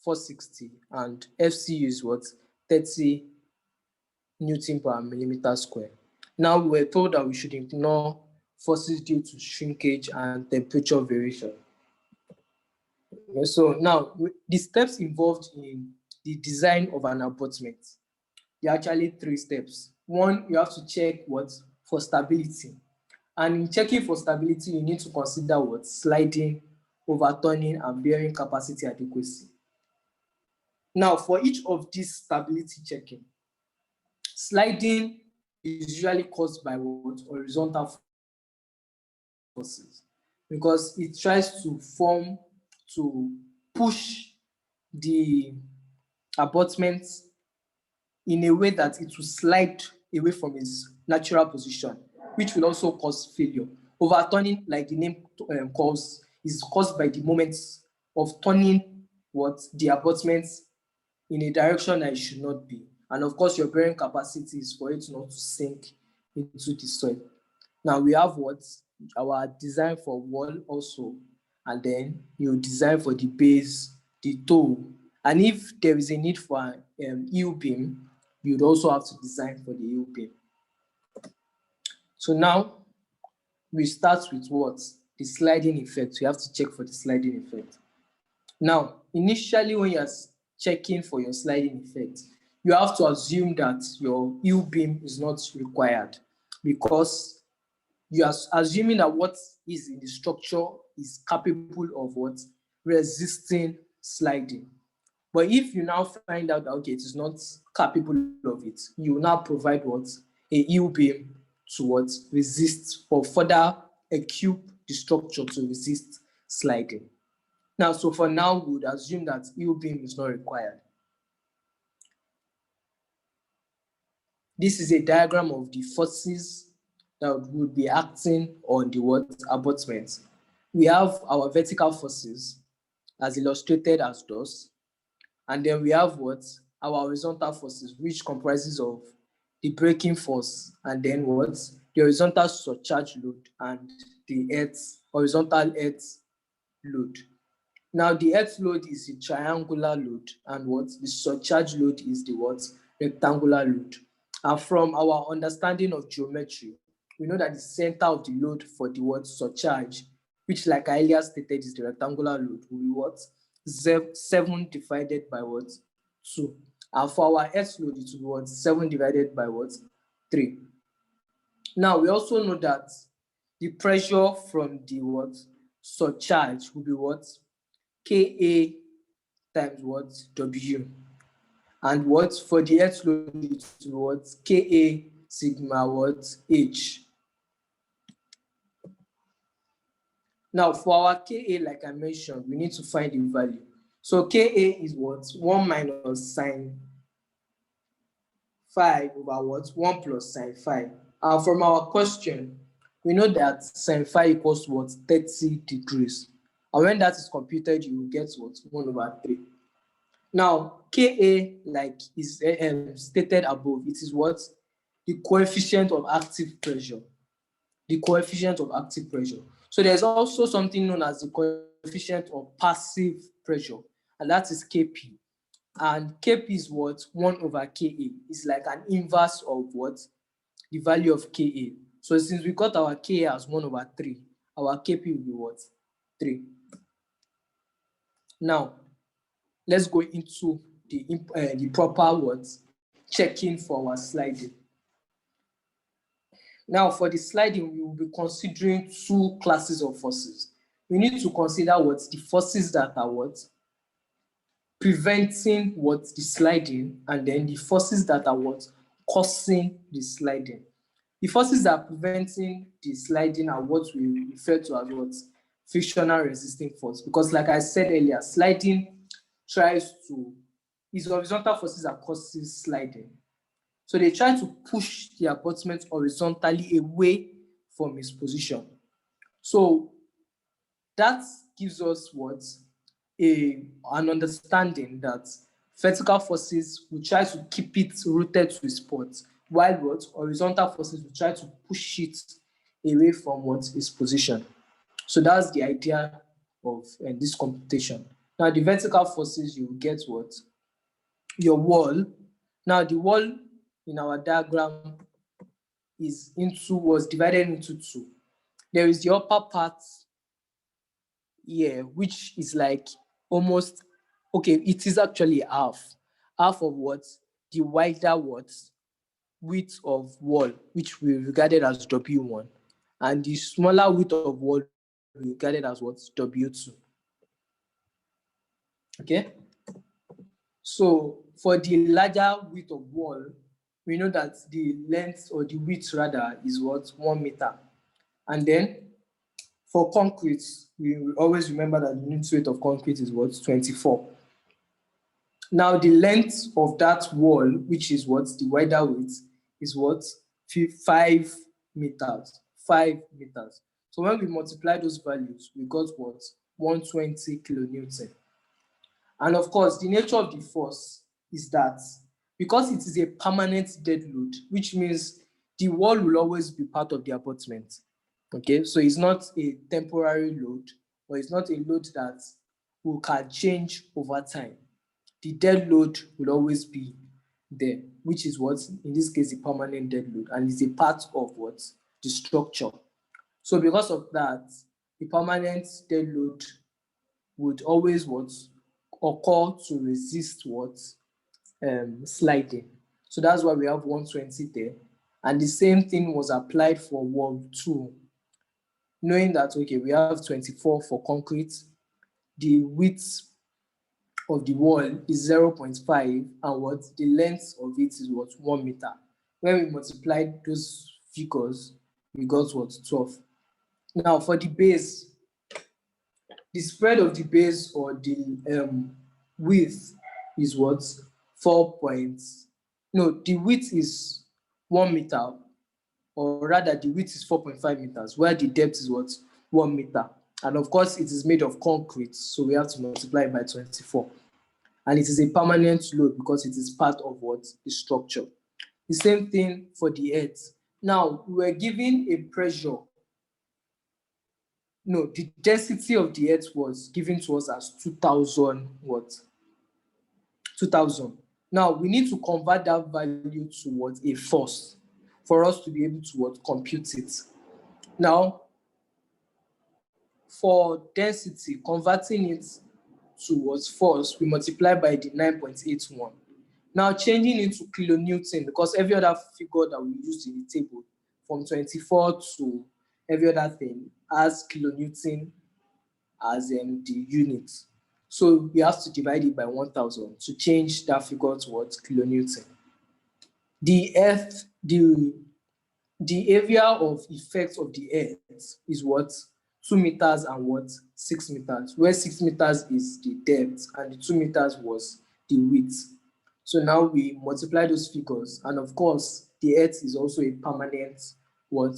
460. And FCU is what? 30 Newton per millimeter square. Now we're told that we should ignore forces due to shrinkage and temperature variation. Okay, so now the steps involved in the design of an abutment, there are actually 3 steps. One, you have to check what? For stability. And in checking for stability, you need to consider what? Sliding, overturning, and bearing capacity adequacy. Now, for each of these stability checking, sliding is usually caused by what? Horizontal forces, because it tries to push the abutment in a way that it will slide away from its natural position, which will also cause failure. Overturning, like the name calls, is caused by the moment of turning what? The abutment in a direction that it should not be. And of course, your bearing capacity is for it not to sink into the soil. Now we have what? Our design for wall also, and then you design for the base, the toe. And if there is a need for U beam, you'd also have to design for the U beam. So now we start with what? The sliding effect. You have to check for the sliding effect. Now, initially when you're checking for your sliding effect, you have to assume that your U beam is not required, because you are assuming that what is in the structure is capable of what? Resisting sliding. But if you now find out that, okay, it is not capable of it, you will now provide what? A U beam to what? Resist, or further equip the structure to resist sliding. Now, so for now, we would assume that U beam is not required. This is a diagram of the forces that would be acting on the what? Abutment. We have our vertical forces, as illustrated as thus, and then we have what? Our horizontal forces, which comprises of the braking force, and then what? The horizontal surcharge load and the horizontal earth load. Now, the earth load is the triangular load, and what? The surcharge load is the what? Rectangular load. And from our understanding of geometry, we know that the center of the load for the what? Surcharge, which, like I earlier stated, is the rectangular load, will be what? 7 divided by what? 2. And for our earth load, it will be what? 7 divided by what? 3. Now, we also know that the pressure from the what? Surcharge will be what? Ka times what? W. And what? For the earth load, it will be what? Ka sigma what? H. Now, for our Ka, like I mentioned, we need to find the value. So Ka is what? 1 minus sine 5 over what? 1 plus sine 5. And from our question, we know that sine 5 equals what? 30 degrees. And when that is computed, you will get what? 1 over 3. Now, Ka, like is stated above, it is what? The coefficient of active pressure. The coefficient of active pressure. So there's also something known as the coefficient of passive pressure, and that is Kp. And Kp is what? 1 over Ka. It's like an inverse of what? The value of Ka. So since we got our Ka as 1 over 3, our Kp will be what? 3. Now, let's go into the proper what? Checking for our sliding. Now, for the sliding, we will be considering 2 classes of forces. We need to consider what? The forces that are what? Preventing what? The sliding, and then the forces that are what? Causing the sliding. The forces that are preventing the sliding are what we refer to as what? Frictional resisting force. Because like I said earlier, sliding is horizontal forces that causes sliding. So they try to push the abutment horizontally away from its position. So that gives us what? An understanding that vertical forces will try to keep it rooted to its spot, while what? Horizontal forces will try to push it away from what? Its position. So that's the idea of this computation. Now, the vertical forces, you get what? Your wall. Now, the wall in our diagram was divided into 2. There is the upper part here, which is like almost, okay, it is actually half of what? The wider width of wall, which we regarded as W1, and the smaller width of wall we regarded as what? W2. Okay. So for the larger width of wall, we know that the length, or the width rather, is what? 1 meter. And then for concrete, we always remember that the unit weight of concrete is what? 24. Now the length of that wall, which is what? The wider width, is what? 5 meters. 5 meters. So when we multiply those values, we got what? 120 kilonewton. And of course, the nature of the force is that because it is a permanent dead load, which means the wall will always be part of the abutment. Okay, so it's not a temporary load, or it's not a load that can change over time. the dead load will always be there, which is what, in this case, the permanent dead load, and is a part of what? The structure. So because of that, the permanent dead load would always what? Occur to resist what? Sliding. So that's why we have 120 there. And the same thing was applied for wall 2, knowing that, okay, we have 24 for concrete, the width of the wall is 0.5, and what? The length of it is what? 1 meter. When we multiplied those figures, we got what? 12. Now for the base, the spread of the base, or the width, is what? 4 points. No, the width is 1 meter, or rather the width is 4.5 meters, where the depth is what? 1 meter. And of course, it is made of concrete, so we have to multiply by 24. And it is a permanent load because it is part of what? The structure. The same thing for the earth. Now, we were given a pressure. No, the density of the earth was given to us as 2000 what? 2000. Now, we need to convert that value to what? A force, for us to be able to what? Compute it. Now, for density, converting it to what? Force, we multiply by the 9.81. Now, changing into kilonewton, because every other figure that we used in the table, from 24 to every other thing, has kilonewton as the unit. So we have to divide it by 1000 to change that figure to what? Kilonewton. The earth, the area of effect of the earth is what? 2 meters and what? 6 meters, where 6 meters is the depth and the 2 meters was the width. So now we multiply those figures, and of course, the earth is also a permanent what?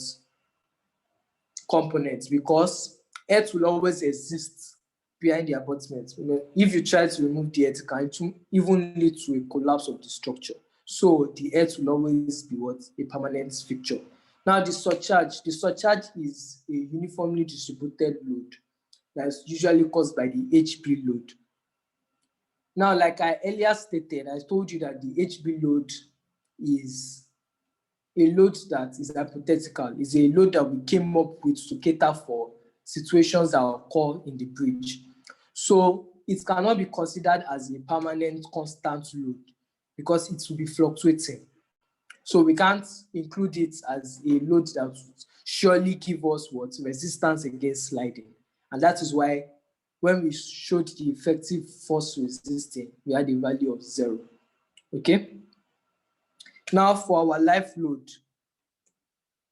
Component, because earth will always exist behind the abutment. If you try to remove the earth, it can even lead to a collapse of the structure. So the earth will always be what? A permanent fixture. Now the surcharge is a uniformly distributed load that's usually caused by the HB load. Now, like I earlier stated, I told you that the HB load is a load that is hypothetical, is a load that we came up with to cater for situations that occur in the bridge. So it cannot be considered as a permanent constant load because it will be fluctuating. So we can't include it as a load that would surely give us what? Resistance against sliding. And that is why when we showed the effective force resisting, we had a value of 0. Okay? Now for our life load,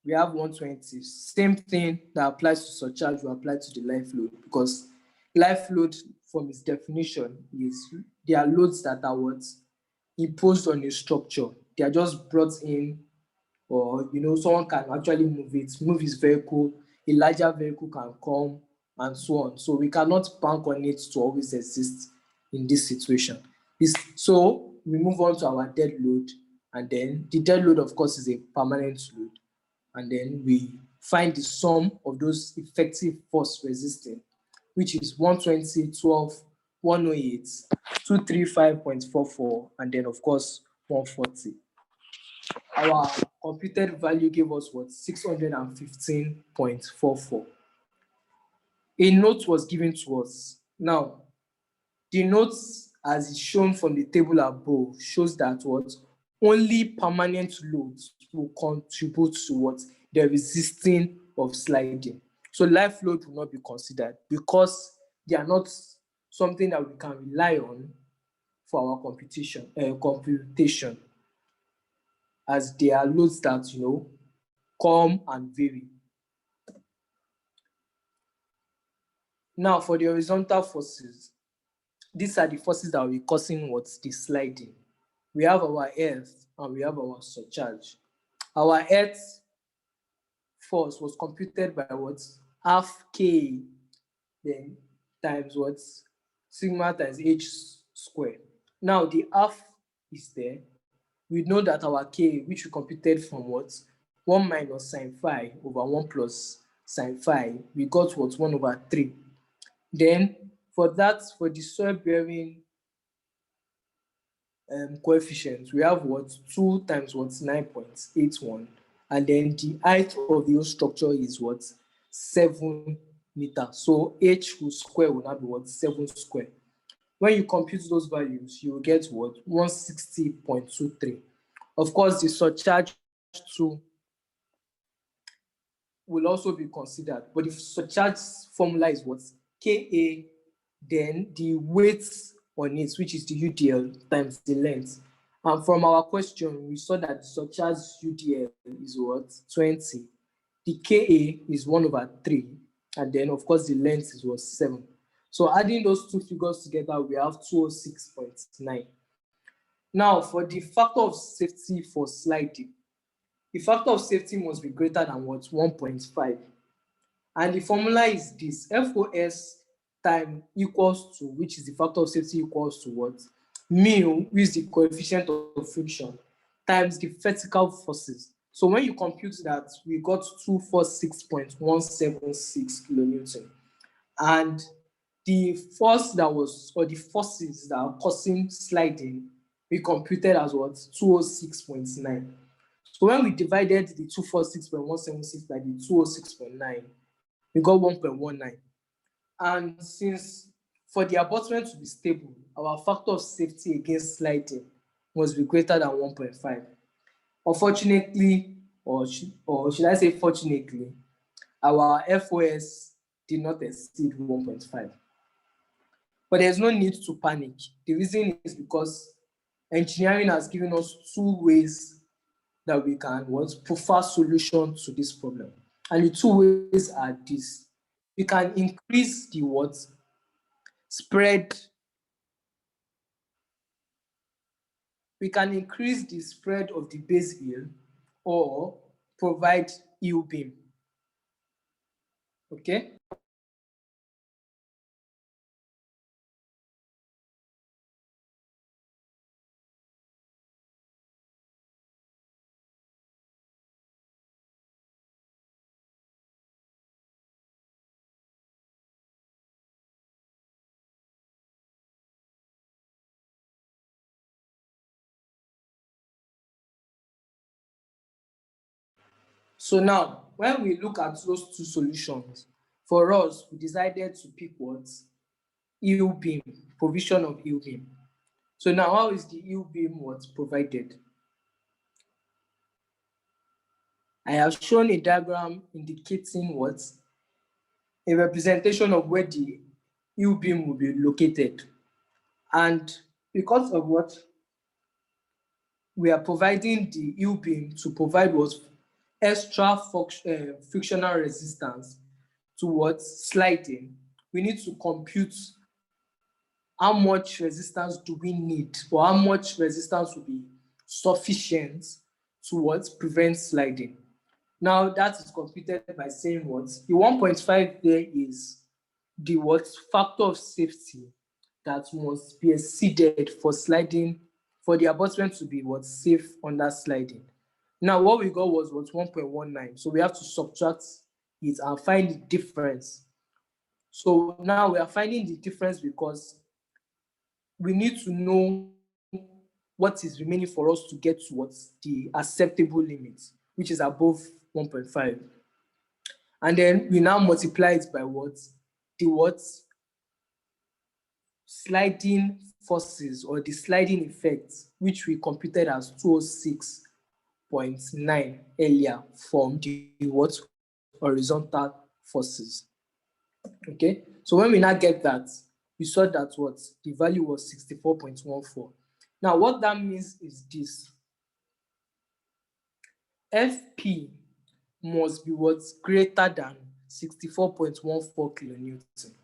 we have 120. Same thing that applies to surcharge will apply to the life load, because life load, from its definition, is they are loads that are what? Imposed on a structure. They are just brought in, or someone can actually move his vehicle, a larger vehicle can come, and so on. So we cannot bank on it to always exist in this situation. So we move on to our dead load, and then the dead load, of course, is a permanent load. And then we find the sum of those effective force resisting, which is 120, 12, 108, 235.44, and then, of course, 140. Our computed value gave us what? 615.44. A note was given to us. Now, the notes, as is shown from the table above, shows that what? Only permanent loads will contribute to what? The resisting of sliding. So life load will not be considered because they are not something that we can rely on for our computation, as they are loads that come and vary. Now for the horizontal forces, these are the forces that will be causing what? The sliding. We have our earth and we have our surcharge. Our earth force was computed by what? Half K then times what? Sigma times H squared. Now the half is there. We know that our K, which we computed from what? 1 minus sine phi over 1 plus sine phi, we got what? 1 over 3. Then for that, for the soil bearing coefficient. We have what 2 times what 9.81, and then the height of the whole structure is what 7 meters. So h whole square will now be what 7 square. When you compute those values, you will get what 160.23. Of course, the surcharge too will also be considered, but the surcharge formula is what Ka, then the weight on it, which is the UDL times the length. And from our question, we saw that the surcharge UDL is what 20, the Ka is 1/3, and then of course the length is what 7. So adding those two figures together, we have 206.9. Now for the factor of safety for sliding, the factor of safety must be greater than what 1.5. And the formula is this: FOS time equals to, which is the factor of safety, equals to what? Mu, which is the coefficient of friction, times the vertical forces. So when you compute that, we got 246.176 kilonewton. And the force that was, or the forces that are causing sliding, we computed as what? 206.9. So when we divided the 246.176 by the 206.9, we got 1.19. And since for the abutment to be stable, our factor of safety against sliding must be greater than 1.5. Unfortunately, or should I say fortunately, our FOS did not exceed 1.5. But there's no need to panic. The reason is because engineering has given us two ways that we can prefer solution to this problem. And the two ways are this: we can increase the spread, we can increase the spread of the base yield, or provide heel beam. Okay. So now, when we look at those two solutions, for us, we decided to pick what? Heel beam, provision of heel beam. So now, how is the heel beam provided? I have shown a diagram indicating what? A representation of where the heel beam will be located. And because of what? We are providing the heel beam to provide what? Extra frictional resistance towards sliding. We need to compute how much resistance do we need, or how much resistance will be sufficient to prevent sliding. Now that is computed by saying what? The 1.5 there is the factor of safety that must be exceeded for sliding, for the abutment to be safe under sliding. Now what we got was 1.19. So we have to subtract it and find the difference. So now we are finding the difference because we need to know what is remaining for us to get towards the acceptable limit, which is above 1.5. And then we now multiply it by the sliding forces, or the sliding effect, which we computed as 206.9 earlier, from the horizontal forces. Okay, so when we now get that, we saw that the value was 64.14. Now what that means is this: FP must be greater than 64.14 kilonewton.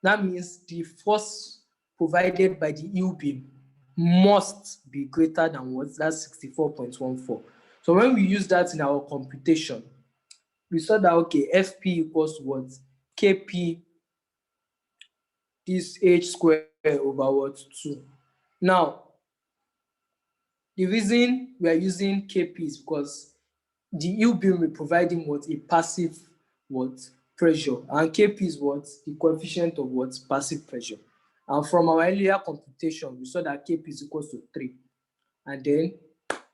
That means the force provided by the heel beam must be greater than that 64.14. So when we use that in our computation, we saw that okay, FP equals KP, this h square over 2. Now, the reason we are using KP is because the heel beam will be providing a passive pressure, and KP is the coefficient of passive pressure. And from our earlier computation, we saw that Kp is equal to 3. And then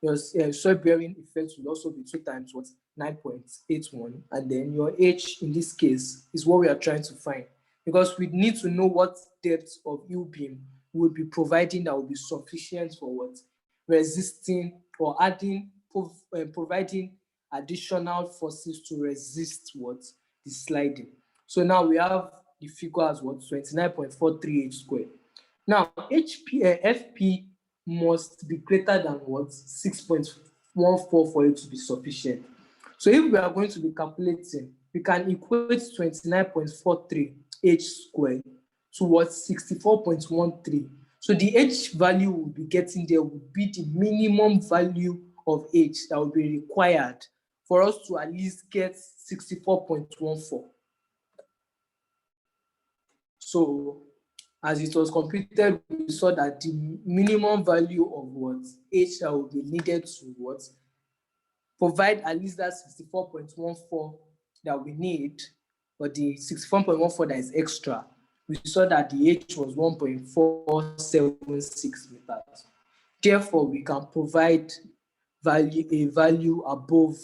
your soil bearing effect will also be 2 times what? 9.81. And then your H in this case is what we are trying to find, because we need to know what depth of U beam we will be providing that will be sufficient for what? Resisting or providing additional forces to resist what? The sliding. So now we have the figure as what? 29.43 H squared. Now FP must be greater than what? 6.14 for it to be sufficient. So if we are going to be calculating, we can equate 29.43 H squared to what? 64.13. So the H value we'll be getting there will be the minimum value of H that will be required for us to at least get 64.14. So as it was computed, we saw that the minimum value of what? H that will be needed to what? Provide at least that 64.14 that we need, but the 64.14 that is extra, we saw that the H was 1.476 meters. Therefore, we can provide a value above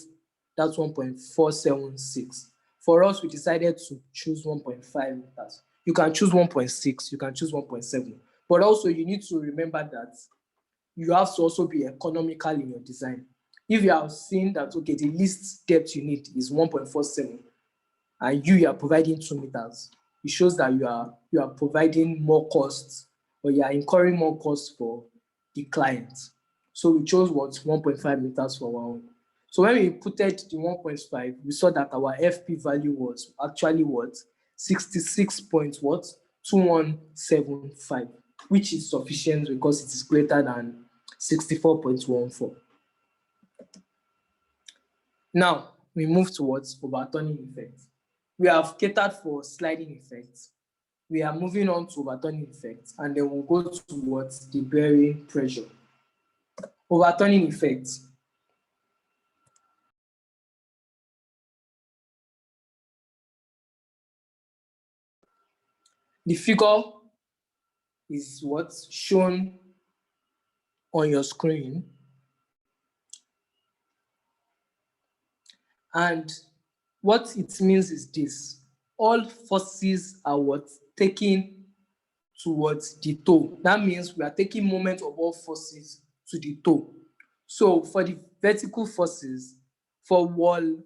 that 1.476. For us, we decided to choose 1.5 meters. You can choose 1.6, you can choose 1.7. But also, you need to remember that you have to also be economical in your design. If you are seeing that, okay, the least depth you need is 1.47, and you are providing 2 meters, it shows that you are providing more costs, or you are incurring more costs for the client. So we chose what? 1.5 meters for our own. So when we inputted the 1.5, we saw that our FP value was actually what? 66.2175, which is sufficient because it is greater than 64.14. Now we move towards overturning effect. We have catered for sliding effects. We are moving on to overturning effects, and then we'll go towards the bearing pressure. Overturning effects. The figure is what's shown on your screen. And what it means is this: all forces are what? Taken towards the toe. That means we are taking moment of all forces to the toe. So for the vertical forces, for wall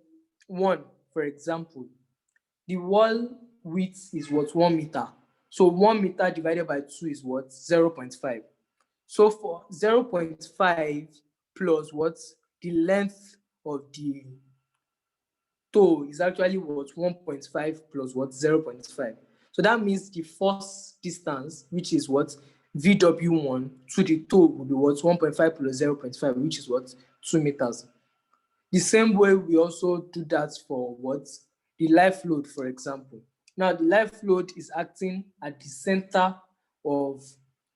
1, for example, the wall width is what? 1 meter. So 1 meter divided by 2 is what? 0.5. So for 0.5 plus what? The length of the toe is actually what? 1.5 plus what? 0.5. So that means the force distance, which is what? VW1 to the toe will be what? 1.5 plus 0.5, which is what? 2 meters. The same way we also do that for what? The life load, for example. Now, the life load is acting at the center of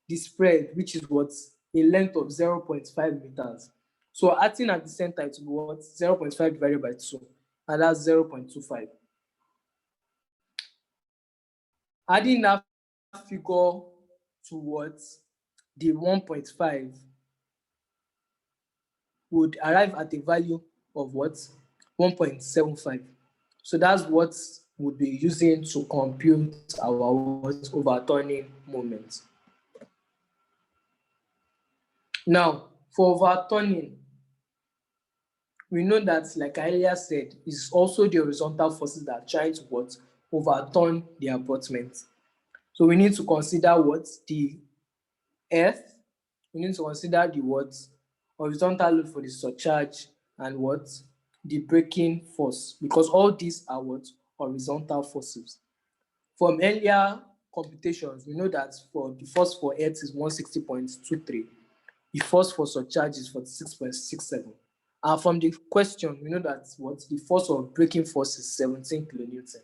the spread, which is what? A length of 0.5 meters. So acting at the center, it will be what? 0.5 divided by 2, and that's 0.25. Adding that figure towards the 1.5 would arrive at a value of what? 1.75. So that's what we'll be using to compute our overturning moment. Now, for overturning, we know that, like I earlier said, it's also the horizontal forces that are trying to what? Overturn the abutment. So we need to consider what? The earth. We need to consider the what? Horizontal load for the surcharge, and what? The braking force, because all these are what? Horizontal forces. From earlier computations, we know that for the force for earth is 160.23. The force for surcharge is 46.67. And from the question, we know that what? The force of braking force is 17 kilonewton.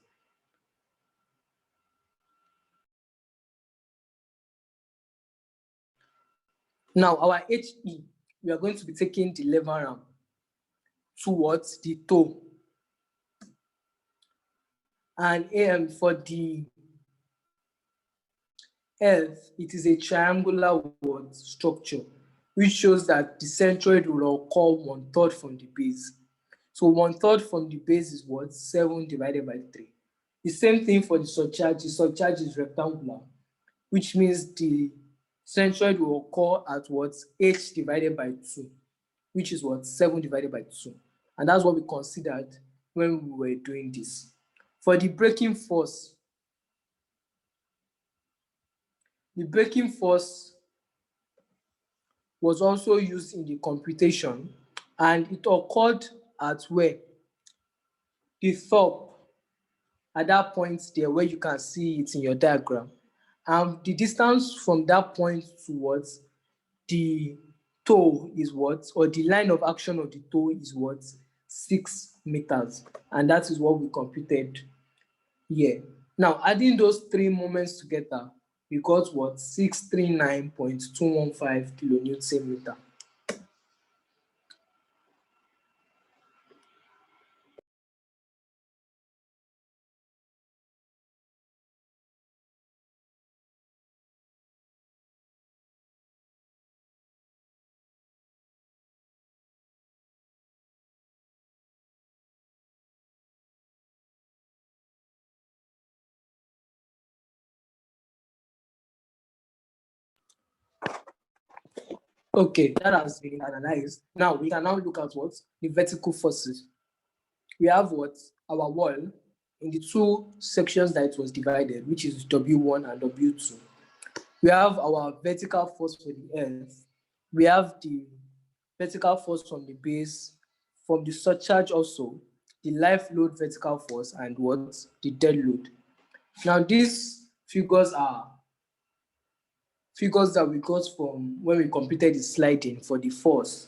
Now, our HE, we are going to be taking the lever arm towards the toe. And for the Earth, it is a triangular what structure, which shows that the centroid will occur 1/3 from the base. So 1/3 from the base is what? 7 divided by 3. The same thing for the surcharge. The surcharge is rectangular, which means the centroid will occur at what? 8 divided by 2, which is what? 7 divided by 2. And that's what we considered when we were doing this. For the braking force, the braking force was also used in the computation, and it occurred at where? The top, at that point there where you can see it in your diagram. And the distance from that point towards the toe is what? Or the line of action of the toe is what? 6 meters. And that is what we computed here. Now, adding those three moments together, we got what? 639.215 kilonewton meter. Okay, that has been analyzed. Now we can now look at what? The vertical forces. We have what? Our wall in the two sections that it was divided, which is W1 and W2. We have our vertical force for the earth. We have the vertical force from the base, from the surcharge also, the life load vertical force, and what? The dead load. Now these figures are figures that we got from when we computed the sliding for the force.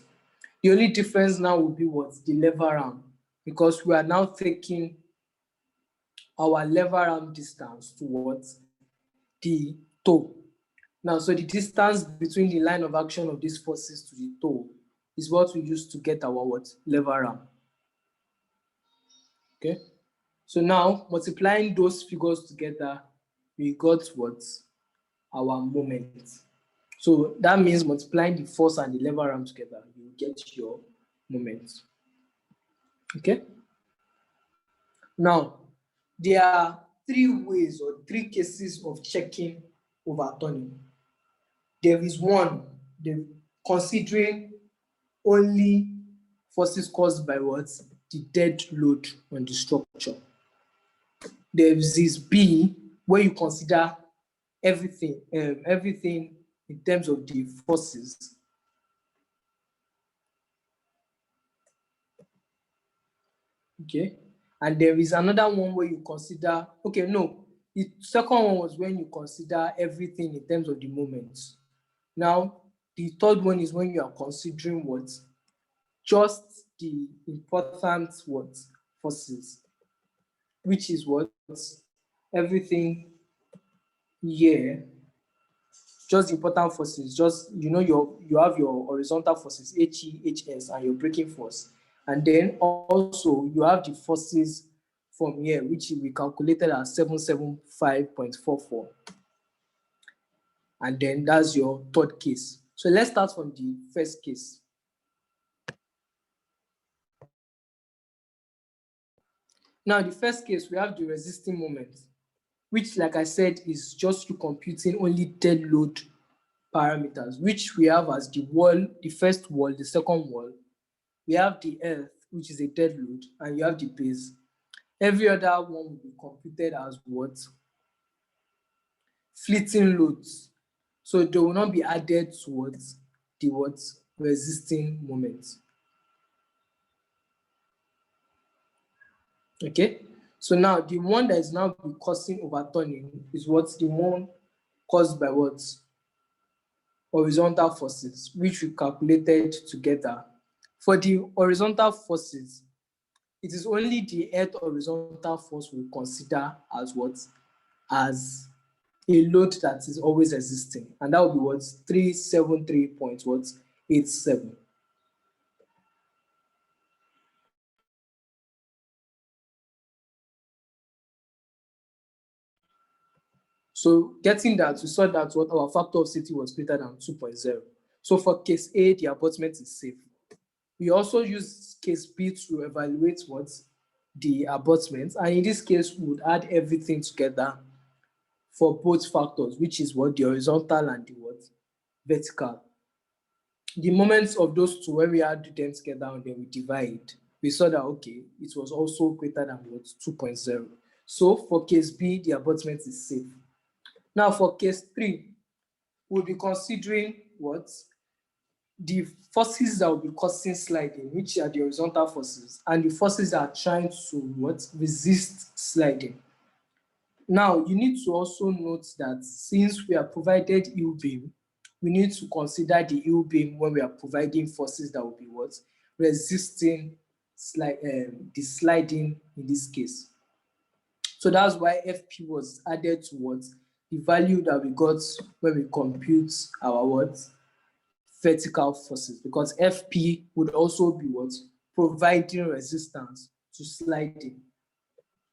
The only difference now will be what? The lever arm, because we are now taking our lever arm distance towards the toe. Now, so the distance between the line of action of these forces to the toe is what we use to get our what? Lever arm. Okay. So now, multiplying those figures together, we got what? Our moment. So that means multiplying the force and the lever arm together, you get your moment. Okay. Now, there are three ways or three cases of checking overturning. There is one, considering only forces caused by what? The dead load on the structure. There is this B, where you consider everything in terms of the forces. Okay. And there is another one where you consider, okay, no, the second one was when you consider everything in terms of the moments. Now, the third one is when you are considering what? Just the important what? Forces, which is what? Everything here, just the important forces, just, you have your horizontal forces, HE, HS, and your braking force. And then also you have the forces from here, which we calculated as 775.44. And then that's your third case. So let's start from the first case. Now, the first case, we have the resisting moment, which, like I said, is just you computing only dead load parameters, which we have as the wall, the first wall, the second wall. We have the earth, which is a dead load, and you have the base. Every other one will be computed as what? Fleeting loads. So they will not be added towards the what? Resisting moment. Okay. So now the one that is now causing overturning is what? The one caused by what? Horizontal forces, which we calculated together. For the horizontal forces, it is only the earth horizontal force we consider as what? As a load that is always existing. And that will be what? 373.87. So getting that, we saw that what our factor of safety was greater than 2.0. So for case A, the abutment is safe. We also use case B to evaluate what the abutment, and in this case, we would add everything together for both factors, which is what the horizontal and the what vertical. The moments of those two, when we add them together and then we divide, we saw that okay, it was also greater than what 2.0. So for case B, the abutment is safe. Now for case 3, we'll be considering what the forces that will be causing sliding, which are the horizontal forces, and the forces that are trying to what resist sliding. Now you need to also note that since we are provided heel beam, we need to consider the heel beam when we are providing forces that will be what resisting the sliding in this case. So that's why FP was added to what the value that we got when we compute our what vertical forces, because FP would also be what providing resistance to sliding.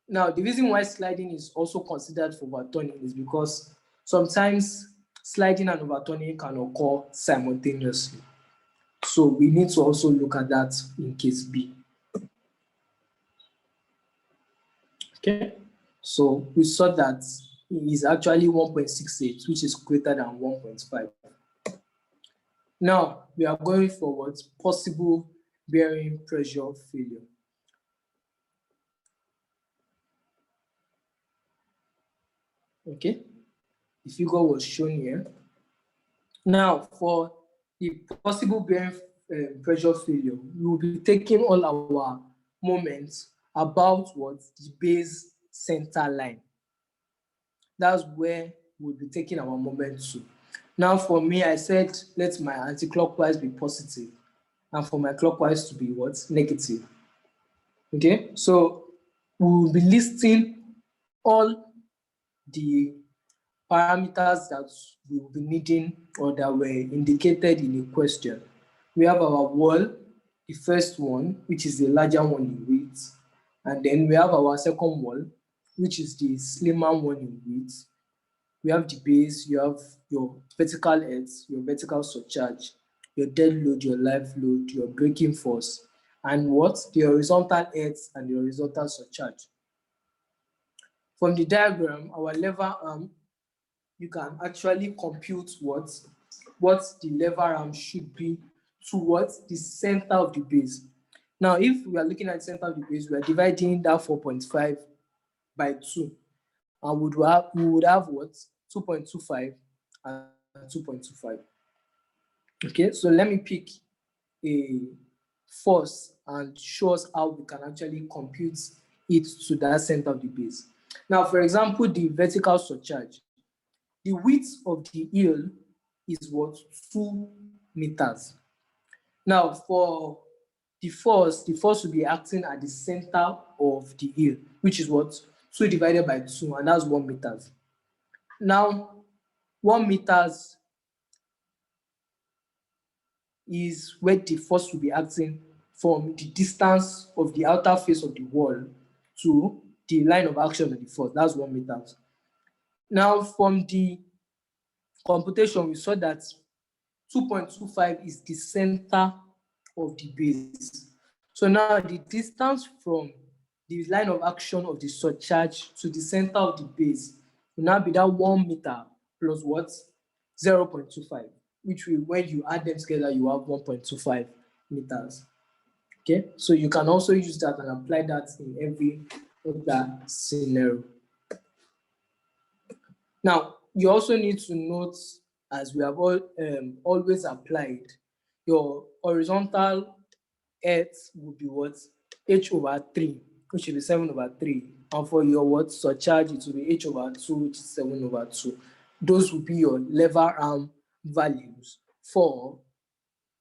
Now, the reason why sliding is also considered for overturning is because sometimes sliding and overturning can occur simultaneously. So we need to also look at that in case B. Okay, so we saw that it is actually 1.68, which is greater than 1.5. Now we are going for what possible bearing pressure failure. Okay, the figure was shown here. Now for the possible bearing pressure failure, we will be taking all our moments about what the base center line. That's where we'll be taking our moment to. Now for me, I said let my anti-clockwise be positive and for my clockwise to be what? Negative. Okay, so we will be listing all the parameters that we will be needing or that were indicated in the question. We have our wall, the first one, which is the larger one in width, and then we have our second wall, which is the slimmer one in width. We have the base, you have your vertical heads, your vertical surcharge, your dead load, your live load, your braking force, and what? The horizontal heads and the horizontal surcharge. From the diagram, our lever arm, you can actually compute what the lever arm should be towards the center of the base. Now, if we are looking at the center of the base, we are dividing that 4.5 by 2, and we would have what 2.25 and 2.25. Okay, so let me pick a force and show us how we can actually compute it to that center of the base. Now, for example, the vertical surcharge, the width of the heel is what 2 meters. Now, for the force will be acting at the center of the heel, which is what 2 divided by 2, and that's 1 meters. Now, 1 meters is where the force will be acting from the distance of the outer face of the wall to the line of action of the force. That's 1 meter. Now, from the computation, we saw that 2.25 is the center of the base. So now the distance from the line of action of the surcharge to the center of the base will now be that 1 meter plus what? 0.25, which will, when you add them together, you have 1.25 meters. Okay, so you can also use that and apply that in every other scenario. Now, you also need to note, as we have always applied, your horizontal earth will be what? H over 3, which will be 7 over 3. And for your what? Surcharge, it will be H over 2, which is 7 over 2. Those will be your lever arm values for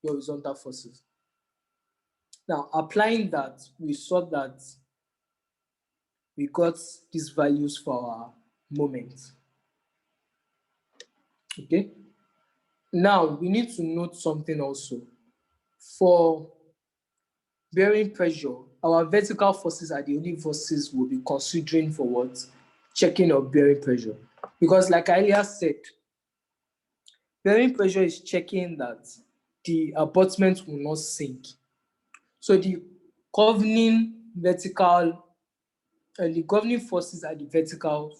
your horizontal forces. Now, applying that, we saw that we got these values for our moment. Okay. Now, we need to note something also. For bearing pressure, our vertical forces are the only forces we'll be considering for what? Checking of bearing pressure. Because like I earlier said, bearing pressure is checking that the abutment will not sink. So the governing forces are the vertical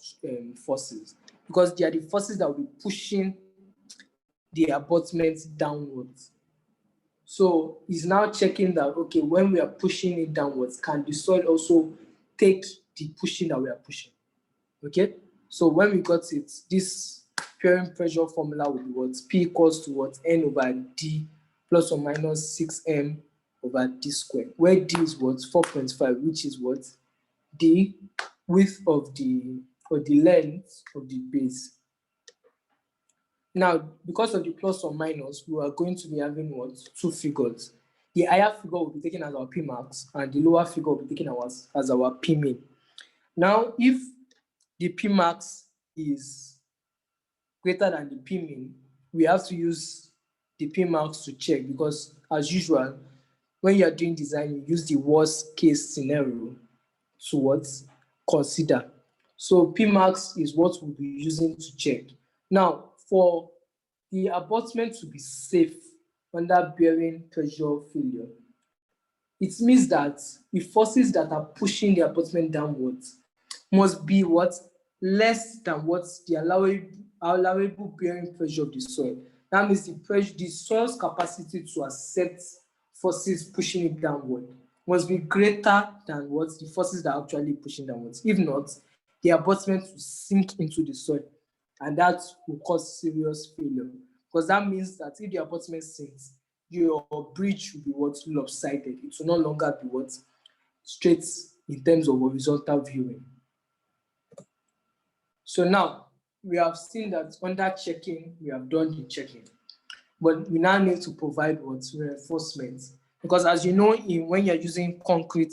forces, because they are the forces that will be pushing the abutment downwards. So it's now checking that, okay, when we are pushing it downwards, can the soil also take the pushing that we are pushing? Okay, so when we got it, this bearing pressure formula will be what? P equals to what? N over D plus or minus 6M over D squared, where D is what? 4.5, which is what? The width of the, or the length of the base. Now, because of the plus or minus, we are going to be having what? Two figures. The higher figure will be taken as our P max, and the lower figure will be taken as our P min. Now, if the P max is greater than the P min, we have to use the P max to check, because as usual, when you are doing design, you use the worst case scenario to what? Consider. So P max is what we'll be using to check. Now, for the abutment to be safe under bearing pressure failure, it means that the forces that are pushing the abutment downwards must be what? Less than what the allowable bearing pressure of the soil. That means the soil's capacity to accept forces pushing it downward must be greater than what the forces that are actually pushing downwards. If not, the abutment will sink into the soil, and that will cause serious failure. Because that means that if the abutment sinks, your bridge will be what? Lopsided. It will no longer be what? Straight in terms of horizontal viewing. So now we have seen that under checking, we have done the checking, but we now need to provide what? Reinforcement. Because as you know, when you're using concrete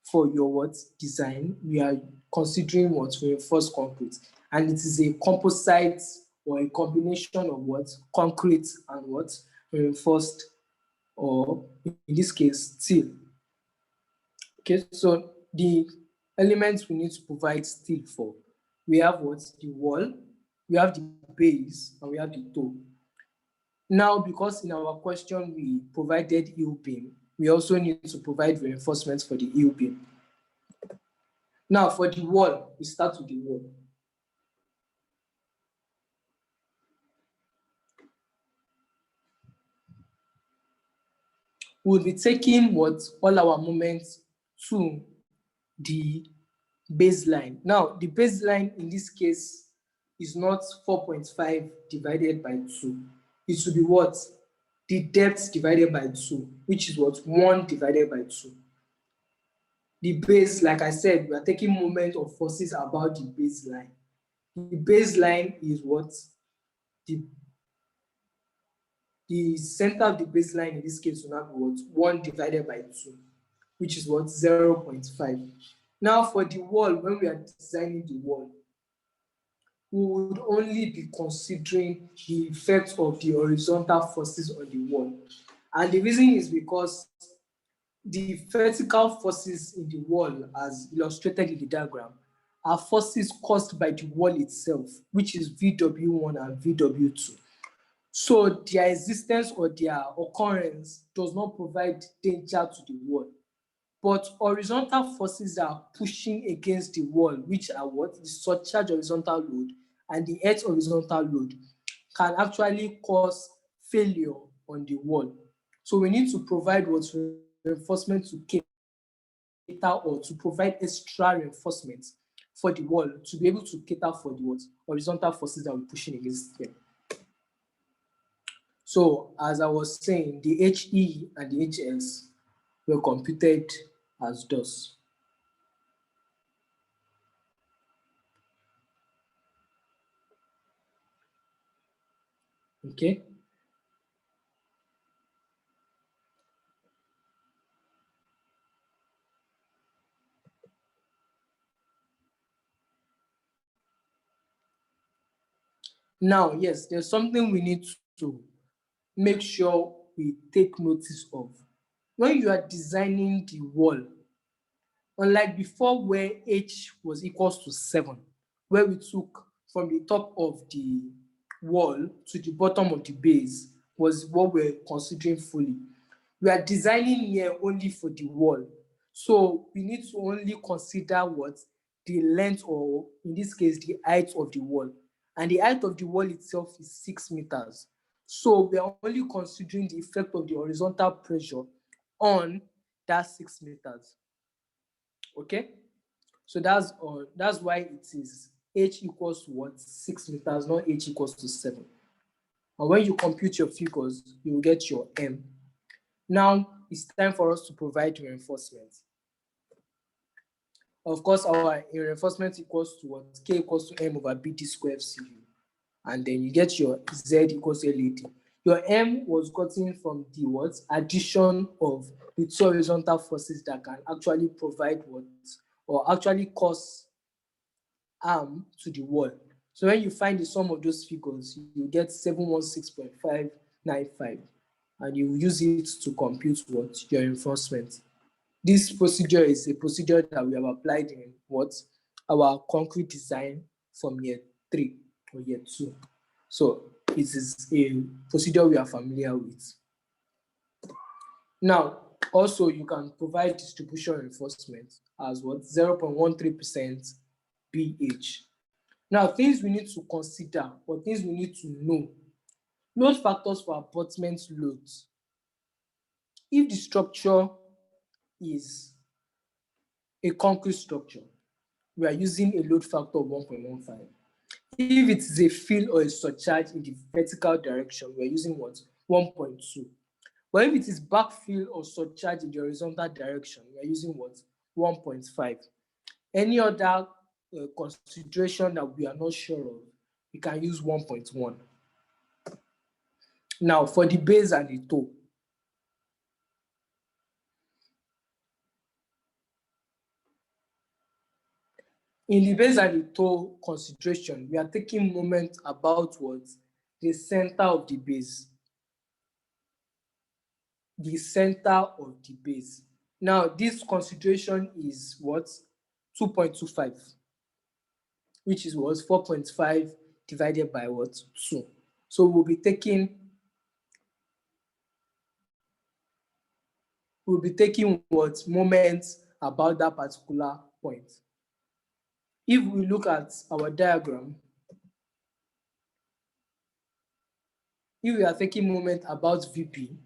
for your what? Design, we are considering what? Reinforced concrete. And it is a composite or a combination of what? Concrete and what? Reinforced, or in this case, steel. Okay, so the elements we need to provide steel for, we have what? The wall, we have the base, and we have the toe. Now, because in our question we provided heel beam, we also need to provide reinforcements for the heel beam. Now, for the wall, we start with the wall. We'll be taking what? All our moments to the baseline. Now, the baseline in this case is not 4.5 divided by 2. It should be what? The depth divided by 2, which is what? 1 divided by 2. The base, like I said, we are taking moment of forces about the baseline. The baseline is what? The center of the baseline in this case will not be what? 1 divided by 2, which is what? 0.5. Now, for the wall, when we are designing the wall, we would only be considering the effect of the horizontal forces on the wall. And the reason is because the vertical forces in the wall, as illustrated in the diagram, are forces caused by the wall itself, which is VW1 and VW2. So their existence or their occurrence does not provide danger to the wall. But horizontal forces that are pushing against the wall, which are what? The surcharge horizontal load and the earth horizontal load, can actually cause failure on the wall. So we need to provide what? Reinforcement to cater, or to provide extra reinforcement for the wall to be able to cater for the what? Horizontal forces that we're pushing against them. So as I was saying, the HE and the HS were computed as thus. Okay. Now, yes, there's something we need to make sure we take notice of. When you are designing the wall, unlike before where H was equals to 7, where we took from the top of the wall to the bottom of the base was what we're considering fully. We are designing here only for the wall. So we need to only consider what? The length, or in this case, the height of the wall. And the height of the wall itself is 6 meters. So we are only considering the effect of the horizontal pressure on that 6 meters. Okay? So that's why it is H equals to what? 6 meters, not H equals to 7. And when you compute your figures, you will get your M. Now it's time for us to provide reinforcement. Of course, our reinforcement equals to what? K equals to M over BD squared FCU. And then you get your Z equals to LAD. Your M was gotten from the what? Addition of the two horizontal forces that can actually provide what? Or actually cause harm to the wall. So when you find the sum of those figures, you get 716.595. And you use it to compute what? Your reinforcement. This procedure is a procedure that we have applied in what? Our concrete design from year 3 or year 2. So it is a procedure we are familiar with. Now, also you can provide distribution reinforcement as what? 0.13% BH. Now, things we need to consider or things we need to know. Load factors for abutment loads. If the structure is a concrete structure, we are using a load factor of 1.15. If it is a fill or a surcharge in the vertical direction, we are using what? 1.2. But if it is backfill or surcharge in the horizontal direction, we are using what? 1.5. Any other consideration that we are not sure of, we can use 1.1. Now, for the base and the toe, in the base and the toe consideration, we are taking moment about what? The center of the base. The center of the base. Now, this consideration is what? 2.25, which is what? 4.5 divided by what? 2. So we'll be taking what? Moments about that particular point. If we look at our diagram, if we are taking moment about VP,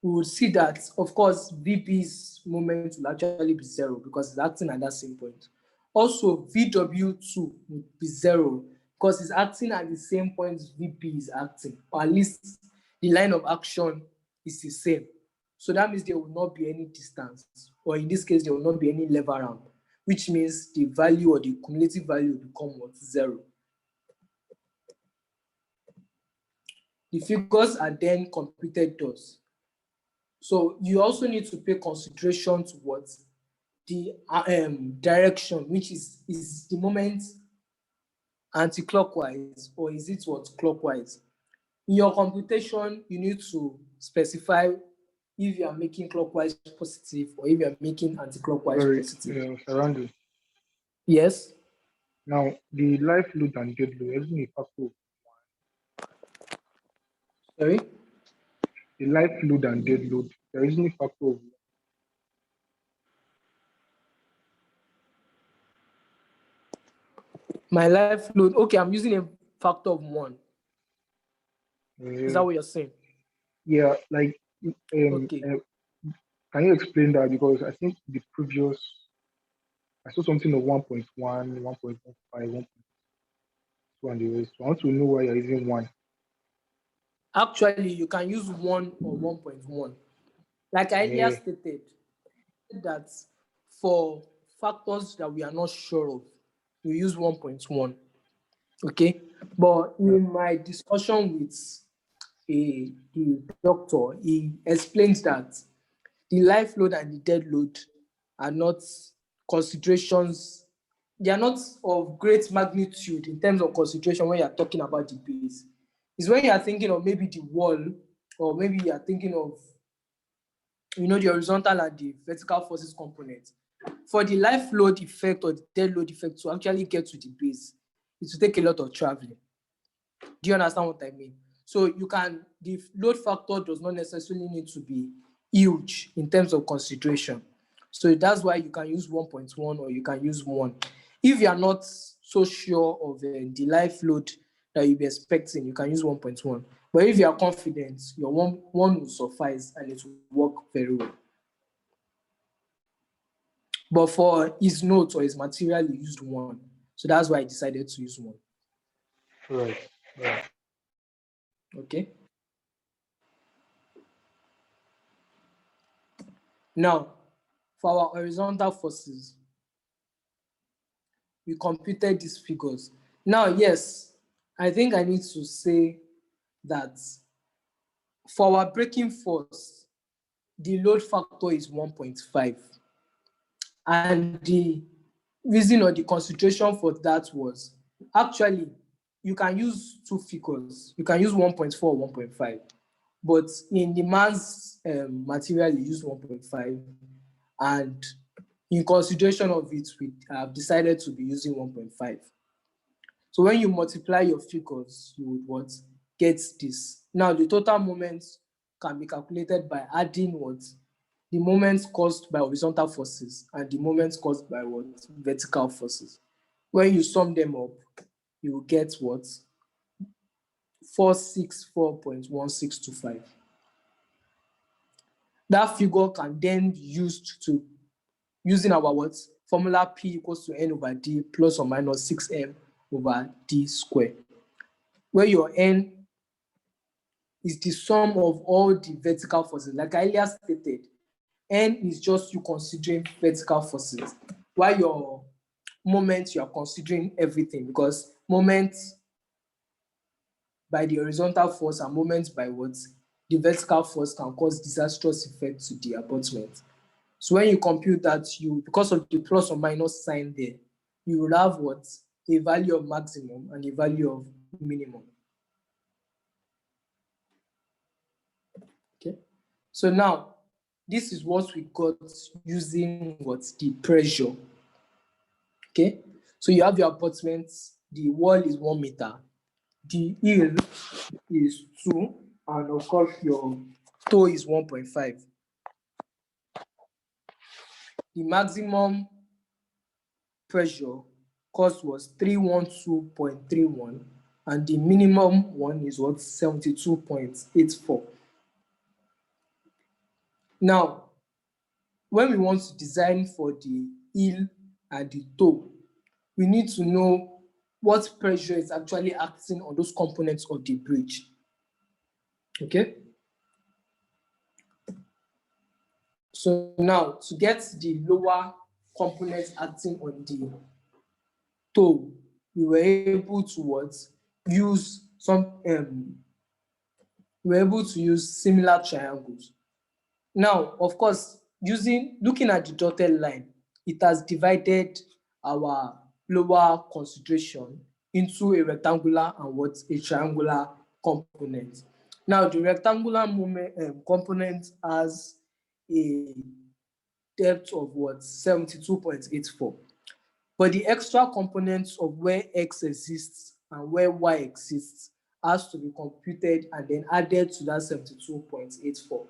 we will see that, of course, VP's moment will actually be 0 because it's acting at that same point. Also, VW2 would be 0 because it's acting at the same point VP is acting, or at least the line of action is the same. So that means there will not be any distance, or in this case, there will not be any lever ramp, which means the value or the cumulative value will become what? 0. The figures are then computed thus. So you also need to pay consideration to what? The direction, which is the moment anti-clockwise, or is it what? Clockwise. In your computation, you need to specify if you are making clockwise positive or if you are making anti-clockwise positive. Randle. Yes? Now, the life load and dead load, isn't a factor of Sorry? the life load and dead load, there isn't a factor of My life load, okay, I'm using a factor of 1. Is that what you're saying? yeah, like Okay. can you explain that? Because I think the previous I saw something of 1.1, 1.15, 1.2 and the rest. So I want to know why you're using 1. Actually, you can use 1 or 1.1. Like I earlier stated, that for factors that we are not sure of, we use 1.1. Okay, but in my discussion with the doctor, he explains that the life load and the dead load are not considerations. They are not of great magnitude in terms of consideration when you are talking about the base. It's when you are thinking of maybe the wall, or maybe you are thinking of the horizontal and the vertical forces component. For the life load effect or the dead load effect to actually get to the base, it will take a lot of traveling. Do you understand what I mean? So the load factor does not necessarily need to be huge in terms of consideration. So that's why you can use 1.1 or you can use 1. If you are not so sure of the life load that you'll be expecting, you can use 1.1. But if you are confident, your one will suffice and it will work very well. But for his notes or his material, he used 1. So that's why I decided to use 1. Right. Right. Okay. Now, for our horizontal forces, we computed these figures. Now, yes, I think I need to say that for our braking force, the load factor is 1.5. And the reason or the consideration for that was, actually, you can use two figures. You can use 1.4 or 1.5. But in the man's material, you use 1.5. And in consideration of it, we have decided to be using 1.5. So when you multiply your figures, you would what? Get this. Now the total moments can be calculated by adding what? The moments caused by horizontal forces and the moments caused by what? Vertical forces. When you sum them up, you will get what? 464.1625. That figure can then be used to, using our what? Formula P equals to N over D plus or minus 6M over D square, where your N is the sum of all the vertical forces. Like I earlier stated, N is just you considering vertical forces, while your moment, you are considering everything, because moments by the horizontal force and moments by what? The vertical force can cause disastrous effects to the abutment. So when you compute that, because of the plus or minus sign there, you will have what? A value of maximum and a value of minimum. Okay. So now, this is what we got using what? The pressure. Okay. So you have your abutment, the wall is 1 meter, the heel is 2, and of course your toe is 1.5. The maximum pressure cost was 312.31, and the minimum one is what? 72.84. Now, when we want to design for the heel and the toe, we need to know what pressure is actually acting on those components of the bridge. Okay? So now, to get the lower components acting on the toe, we were able to what? Use some we were able to use similar triangles. Now, of course, looking at the dotted line, it has divided our lower consideration into a rectangular and what? A triangular component. Now, the rectangular component has a depth of what? 72.84. But the extra components of where X exists and where Y exists has to be computed and then added to that 72.84.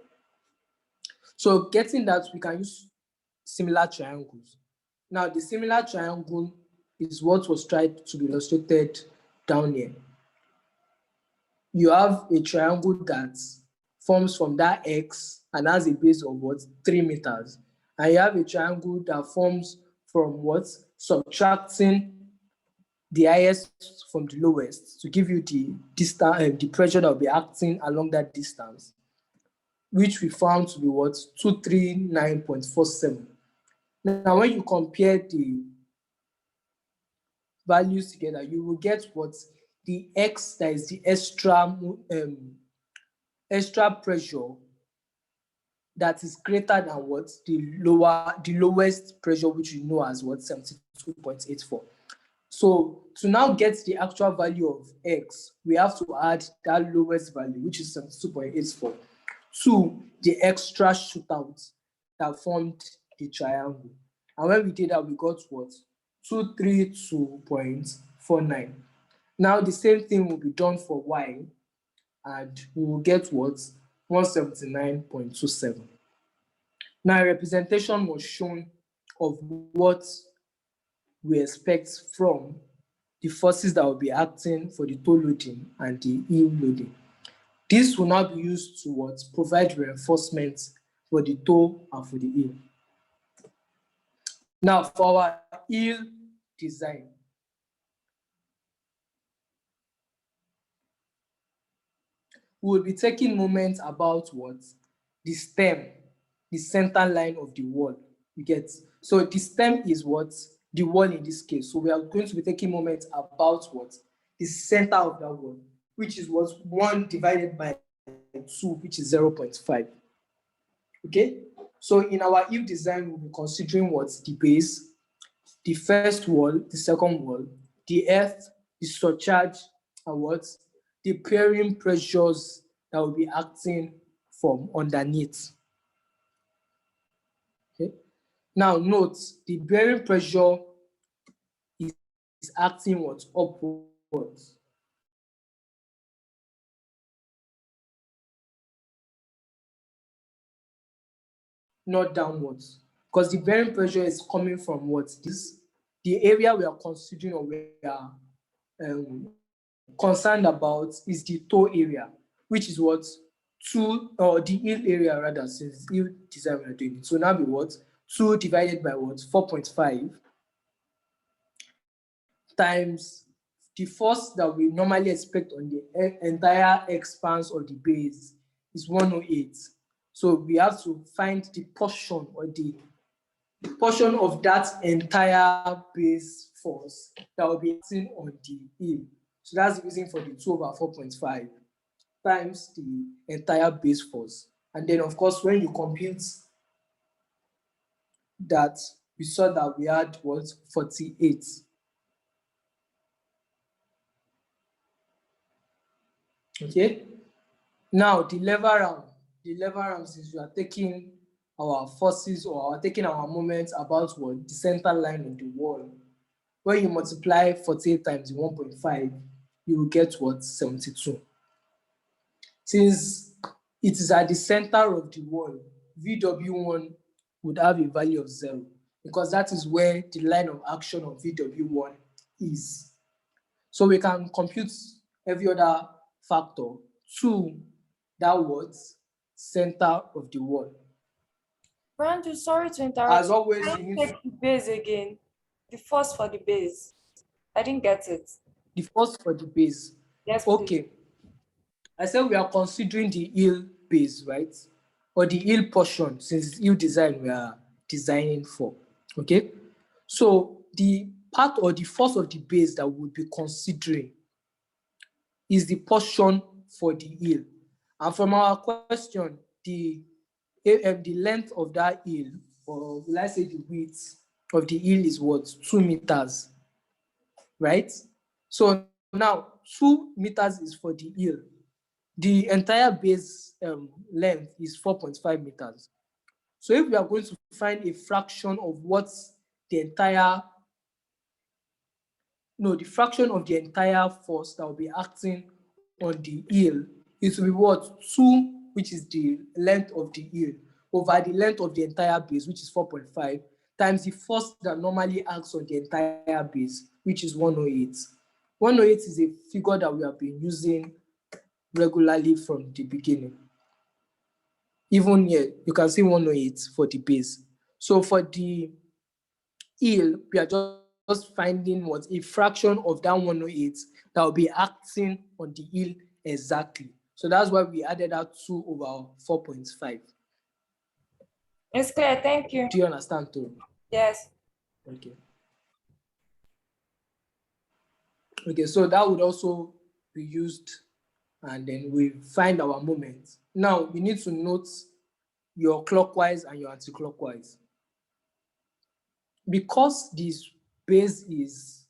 So getting that, we can use similar triangles. Now, the similar triangle is what was tried to be illustrated down here. You have a triangle that forms from that X and has a base of what? 3 meters. And you have a triangle that forms from what? Subtracting the highest from the lowest to give you the distance, the pressure that will be acting along that distance, which we found to be what? 239.47. Now, when you compare the values together, you will get what? The X, that is the extra pressure that is greater than what? The lowest pressure, which you know as what? 72.84. So to now get the actual value of X, we have to add that lowest value, which is 72.84, to the extra shootout that formed the triangle. And when we did that, we got what? 232.47. 0.49. Now the same thing will be done for y, and we will get what? 179.27. Now a representation was shown of what we expect from the forces that will be acting for the toe loading and the heel loading. This will now be used to what? Provide reinforcement for the toe and for the heel. Now for our heel design, we will be taking moments about what? The stem, the center line of the wall. You get? So the stem is what? The wall in this case. So we are going to be taking moments about what? The center of that wall, which is what? 1 divided by 2, which is 0.5. Okay? So in our heel design, we'll be considering what? The base, the first wall, the second wall, the earth, the surcharge, and what? The bearing pressures that will be acting from underneath. Okay. Now note, the bearing pressure is acting what? Upwards. Not downwards. Because the bearing pressure is coming from what? This, the area we are considering or we are concerned about is the toe area, which is what? 2, or the heel area rather, since heel design we are doing it. So now be what? 2 divided by what? 4.5 times the force that we normally expect on the entire expanse of the base is 108. So we have to find the portion or the portion of that entire base force that will be acting on the heel. So that's the reason for the 2 over 4.5 times the entire base force. And then of course, when you compute that, we saw that we had what? 48. Okay. Now the lever arm, since we are taking our forces or taking our moments about what? The center line of the wall. When you multiply 48 times 1.5, you will get what? 72. Since it is at the center of the wall, VW1 would have a value of 0, because that is where the line of action of VW1 is. So we can compute every other factor to that what? Center of the wall. Randle, sorry to interrupt. As always, Can you you need take the base again? The force for the base. I didn't get it. the force for the base. Yes, please. Okay. I said we are considering the heel base, right? Or the heel portion, since heel design we are designing for. Okay. So the part or the force of the base that we'll be considering is the portion for the heel. And from our question, the length of that heel, or let's say the width of the heel, is what? 2 meters, right? So now 2 meters is for the heel. The entire base length is 4.5 meters. So if we are going to find a fraction of what the entire, no, the fraction of the entire force that will be acting on the heel, it will be what? 2, which is the length of the heel, over the length of the entire base, which is 4.5, times the force that normally acts on the entire base, which is 108. 108 is a figure that we have been using regularly from the beginning. Even here, you can see 108 for the base. So for the heel, we are just finding what? A fraction of that 108 that will be acting on the heel exactly. So that's why we added that 2 over 4.5. It's clear. Thank you. Do you understand too? Yes. Okay. Okay, so that would also be used, and then we find our moment. Now you need to note your clockwise and your anti-clockwise. Because this base is,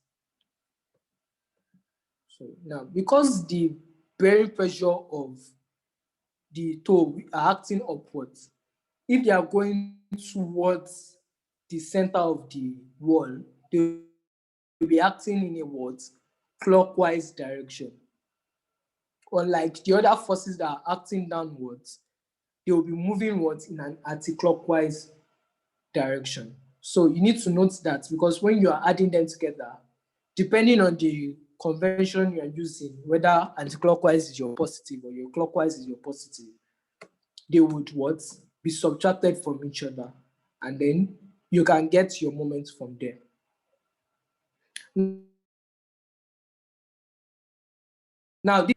so now because the bearing pressure of the toe are acting upwards, if they are going towards the center of the wall, they will be acting in a what? clockwise direction. Unlike the other forces that are acting downwards, they will be moving what in an anti-clockwise direction. So you need to note that, because when you are adding them together, depending on the convention you are using, whether anti-clockwise is your positive or your clockwise is your positive, they would what be subtracted from each other, and then you can get your moment from there. Now, this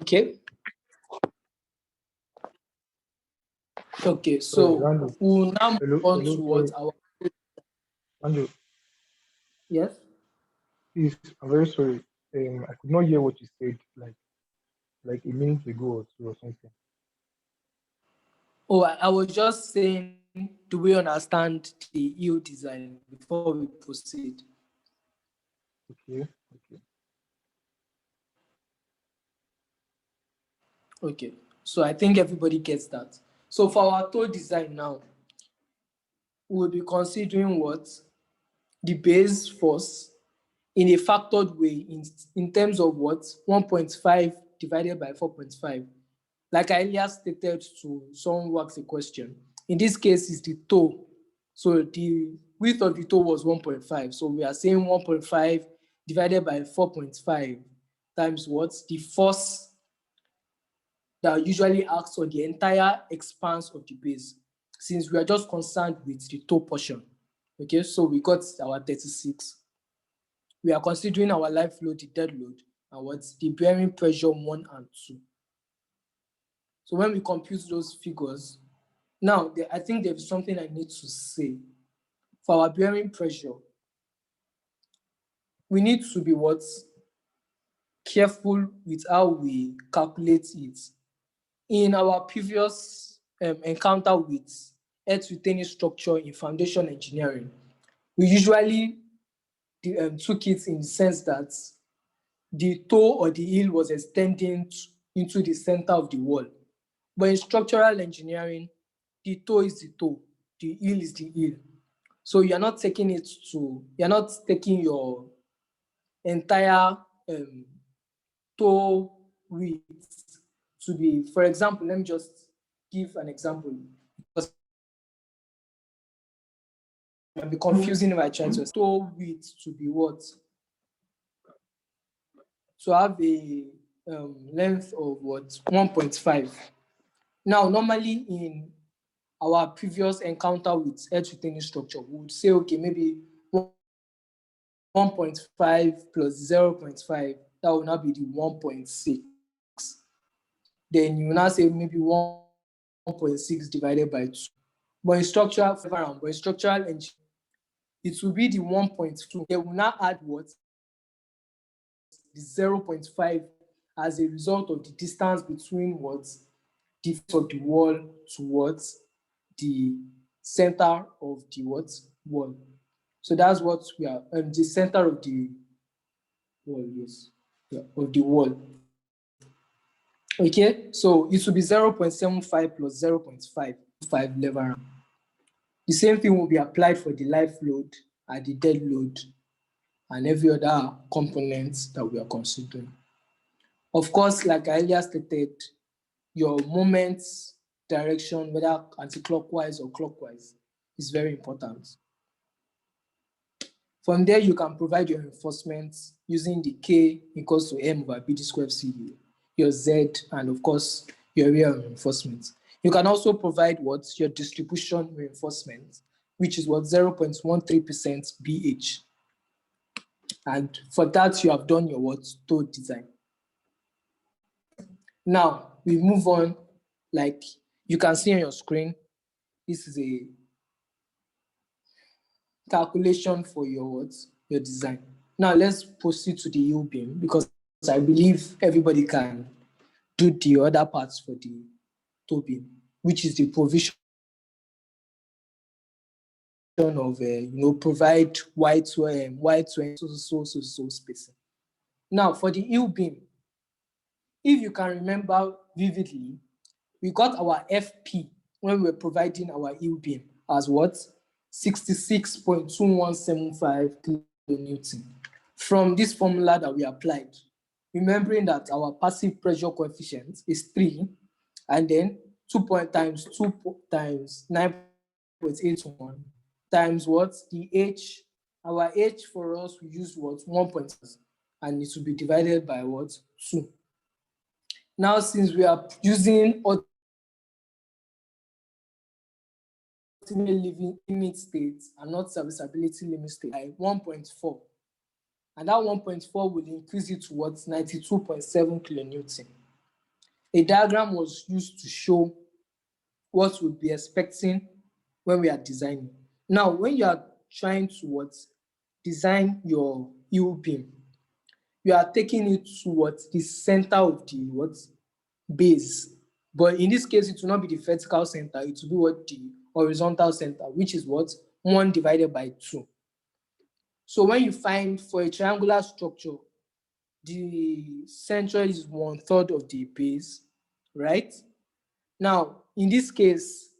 okay. Okay, Sorry, so Randle. we'll now move Hello, on hello, to what sorry. our Randle, yes. please, I'm very sorry. I could not hear what you said like a minute ago or two or something. Oh, I was just saying, do we understand the EU design before we proceed? Okay, okay. Okay, so I think everybody gets that. So for our tool design now, we'll be considering what the base force in a factored way in terms of what 1.5 divided by 4.5. Like I earlier stated to someone who asked a question, in this case is the toe. So the width of the toe was 1.5. So we are saying 1.5 divided by 4.5 times what? The force that usually acts on the entire expanse of the base, since we are just concerned with the toe portion. Okay, so we got our 36. We are considering our life load, the dead load, and what's the bearing pressure 1 and 2. So when we compute those figures, now I think there's something I need to say. For our bearing pressure, we need to be what? Careful with how we calculate it. In our previous encounter with earth retaining structure in foundation engineering, we usually took it in the sense that the toe or the heel was extending into the center of the wall. But in structural engineering, the toe is the toe, the heel is the heel. So you're not taking your entire toe width to be, for example, let me just give an example, because it might be confusing if I try to toe width to be what? To have a length of what? 1.5. Now, normally in our previous encounter with earth retaining structure, we would say, okay, maybe 1.5 plus 0.5, that will now be the 1.6. Then you will now say maybe 1.6 divided by 2. But in structural engineering, it will be the 1.2. They will now add what? The 0.5 as a result of the distance between what? The face of the wall towards the center of the what? Wall. So that's what we are, the center of the wall, yes, yeah, of the wall. Okay, so it will be 0.75 plus 0.5 lever arm. The same thing will be applied for the life load and the dead load and every other component that we are considering. Of course, like I earlier stated, your moments direction, whether anti-clockwise or clockwise, is very important. From there, you can provide your reinforcements using the K equals to M over BD squared CD, your Z, and of course, your area of reinforcement. You can also provide what's your distribution reinforcement, which is what 0.13% BH. And for that, you have done your what toe design. Now we move on. Like you can see on your screen, this is a calculation for your what your design. Now let's proceed to the U beam because I believe everybody can do the other parts for the toe beam, which is the provision of provide wide so spacing. Now for the U beam, if you can remember vividly, we got our FP when we were providing our U beam as what 66.2175 kilonewton from this formula that we applied. Remembering that our passive pressure coefficient is 3, and then 2 times 2 times 9.81 times what the H. Our H for us, we use what 1. And it will be divided by what 2. Now, since we are using ultimate limit state and not serviceability limit state by 1.4, and that 1.4 will increase it towards 92.7 kilonewton. A diagram was used to show what we'll be expecting when we are designing. Now, when you are trying to design your U beam, you are taking it towards the center of the base. But in this case, it will not be the vertical center, it will be the horizontal center, which is 1 divided by 2. So when you find for a triangular structure, the center is 1/3 of the base, right? Now, in this case,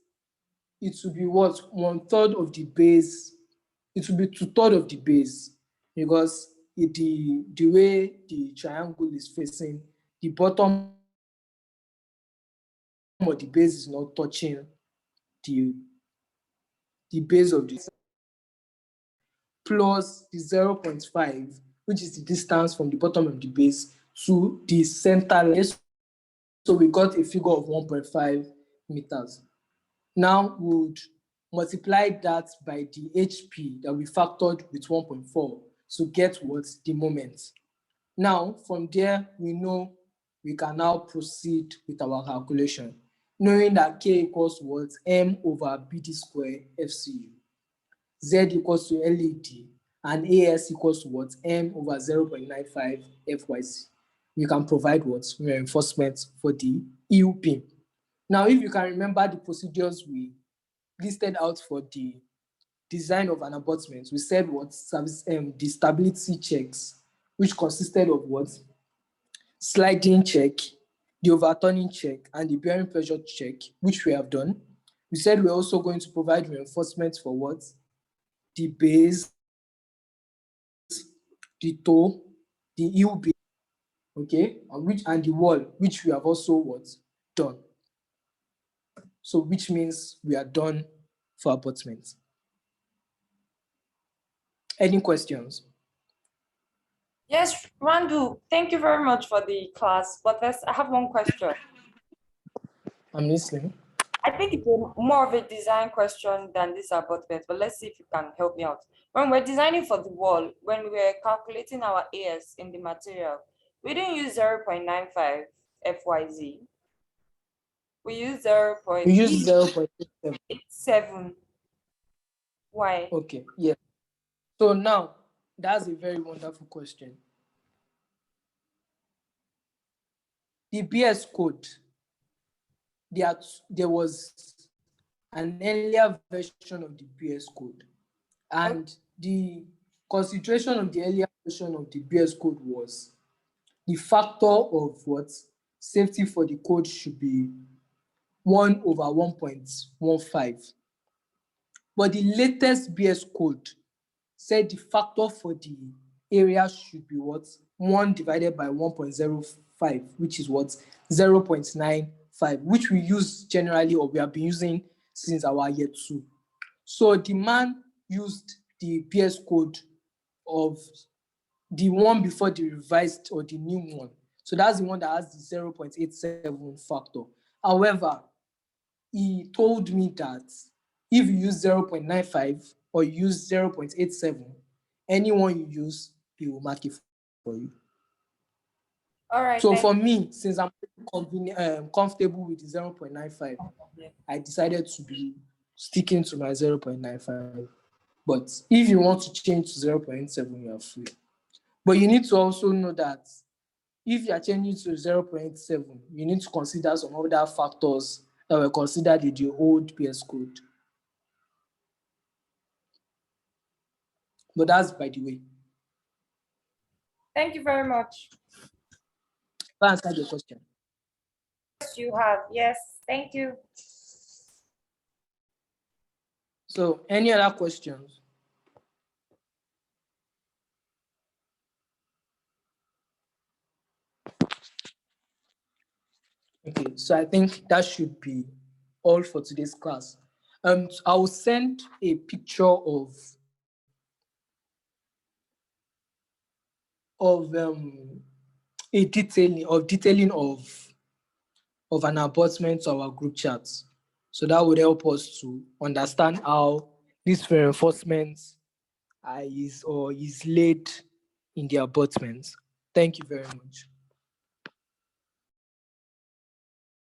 it will be 1/3 of the base. It will be 2/3 of the base because the way the triangle is facing, the bottom of the base is not touching the base of the plus the 0.5, which is the distance from the bottom of the base to the center line. So we got a figure of 1.5 meters. Now we would multiply that by the HP that we factored with 1.4 to get the moment. Now from there, we know we can now proceed with our calculation, knowing that K equals M over BD square FCU. Z equals to LED, and AS equals to M over 0.95 FYC. We can provide reinforcement for the EU beam. Now, if you can remember the procedures we listed out for the design of an abutment, we said the stability checks, which consisted of sliding check, the overturning check, and the bearing pressure check, which we have done. We said we're also going to provide reinforcement for the base, the toe, the heel beam, okay, and the wall, which we have also done. So which means we are done for abutment. Any questions? Yes, Randle, thank you very much for the class. But I have one question. I'm listening. I think it's more of a design question than this abutment, but let's see if you can help me out. When we're designing for the wall, when we were calculating our AS in the material, we didn't use 0.95 FYZ. We used 0.87. Why? Okay, yeah. So now, that's a very wonderful question. The BS code, there was an earlier version of the BS code, and the consideration of the earlier version of the BS code was the factor of safety for the code should be 1 over 1.15. But the latest BS code said the factor for the area should be 1 divided by 1.05, which is 0.9 5, which we use generally or we have been using since our year 2. So the man used the PS code of the one before the revised or the new one. So that's the one that has the 0.87 factor. However, he told me that if you use 0.95 or you use 0.87, anyone you use, he will mark it for you. All right, So for thank me, since I'm comfortable with the 0.95, you. I decided to be sticking to my 0.95. But if you want to change to 0.7, you are free. But you need to also know that if you are changing to 0.7, you need to consider some other factors that were considered in the old PS code. But that's by the way. Thank you very much. That answered your question. Yes, you have. Yes, thank you. So, any other questions? Okay, so I think that should be all for today's class. I will send a picture of detailing of an abutment to our group chats. So that would help us to understand how this reinforcement is laid in the abutments. Thank you very much.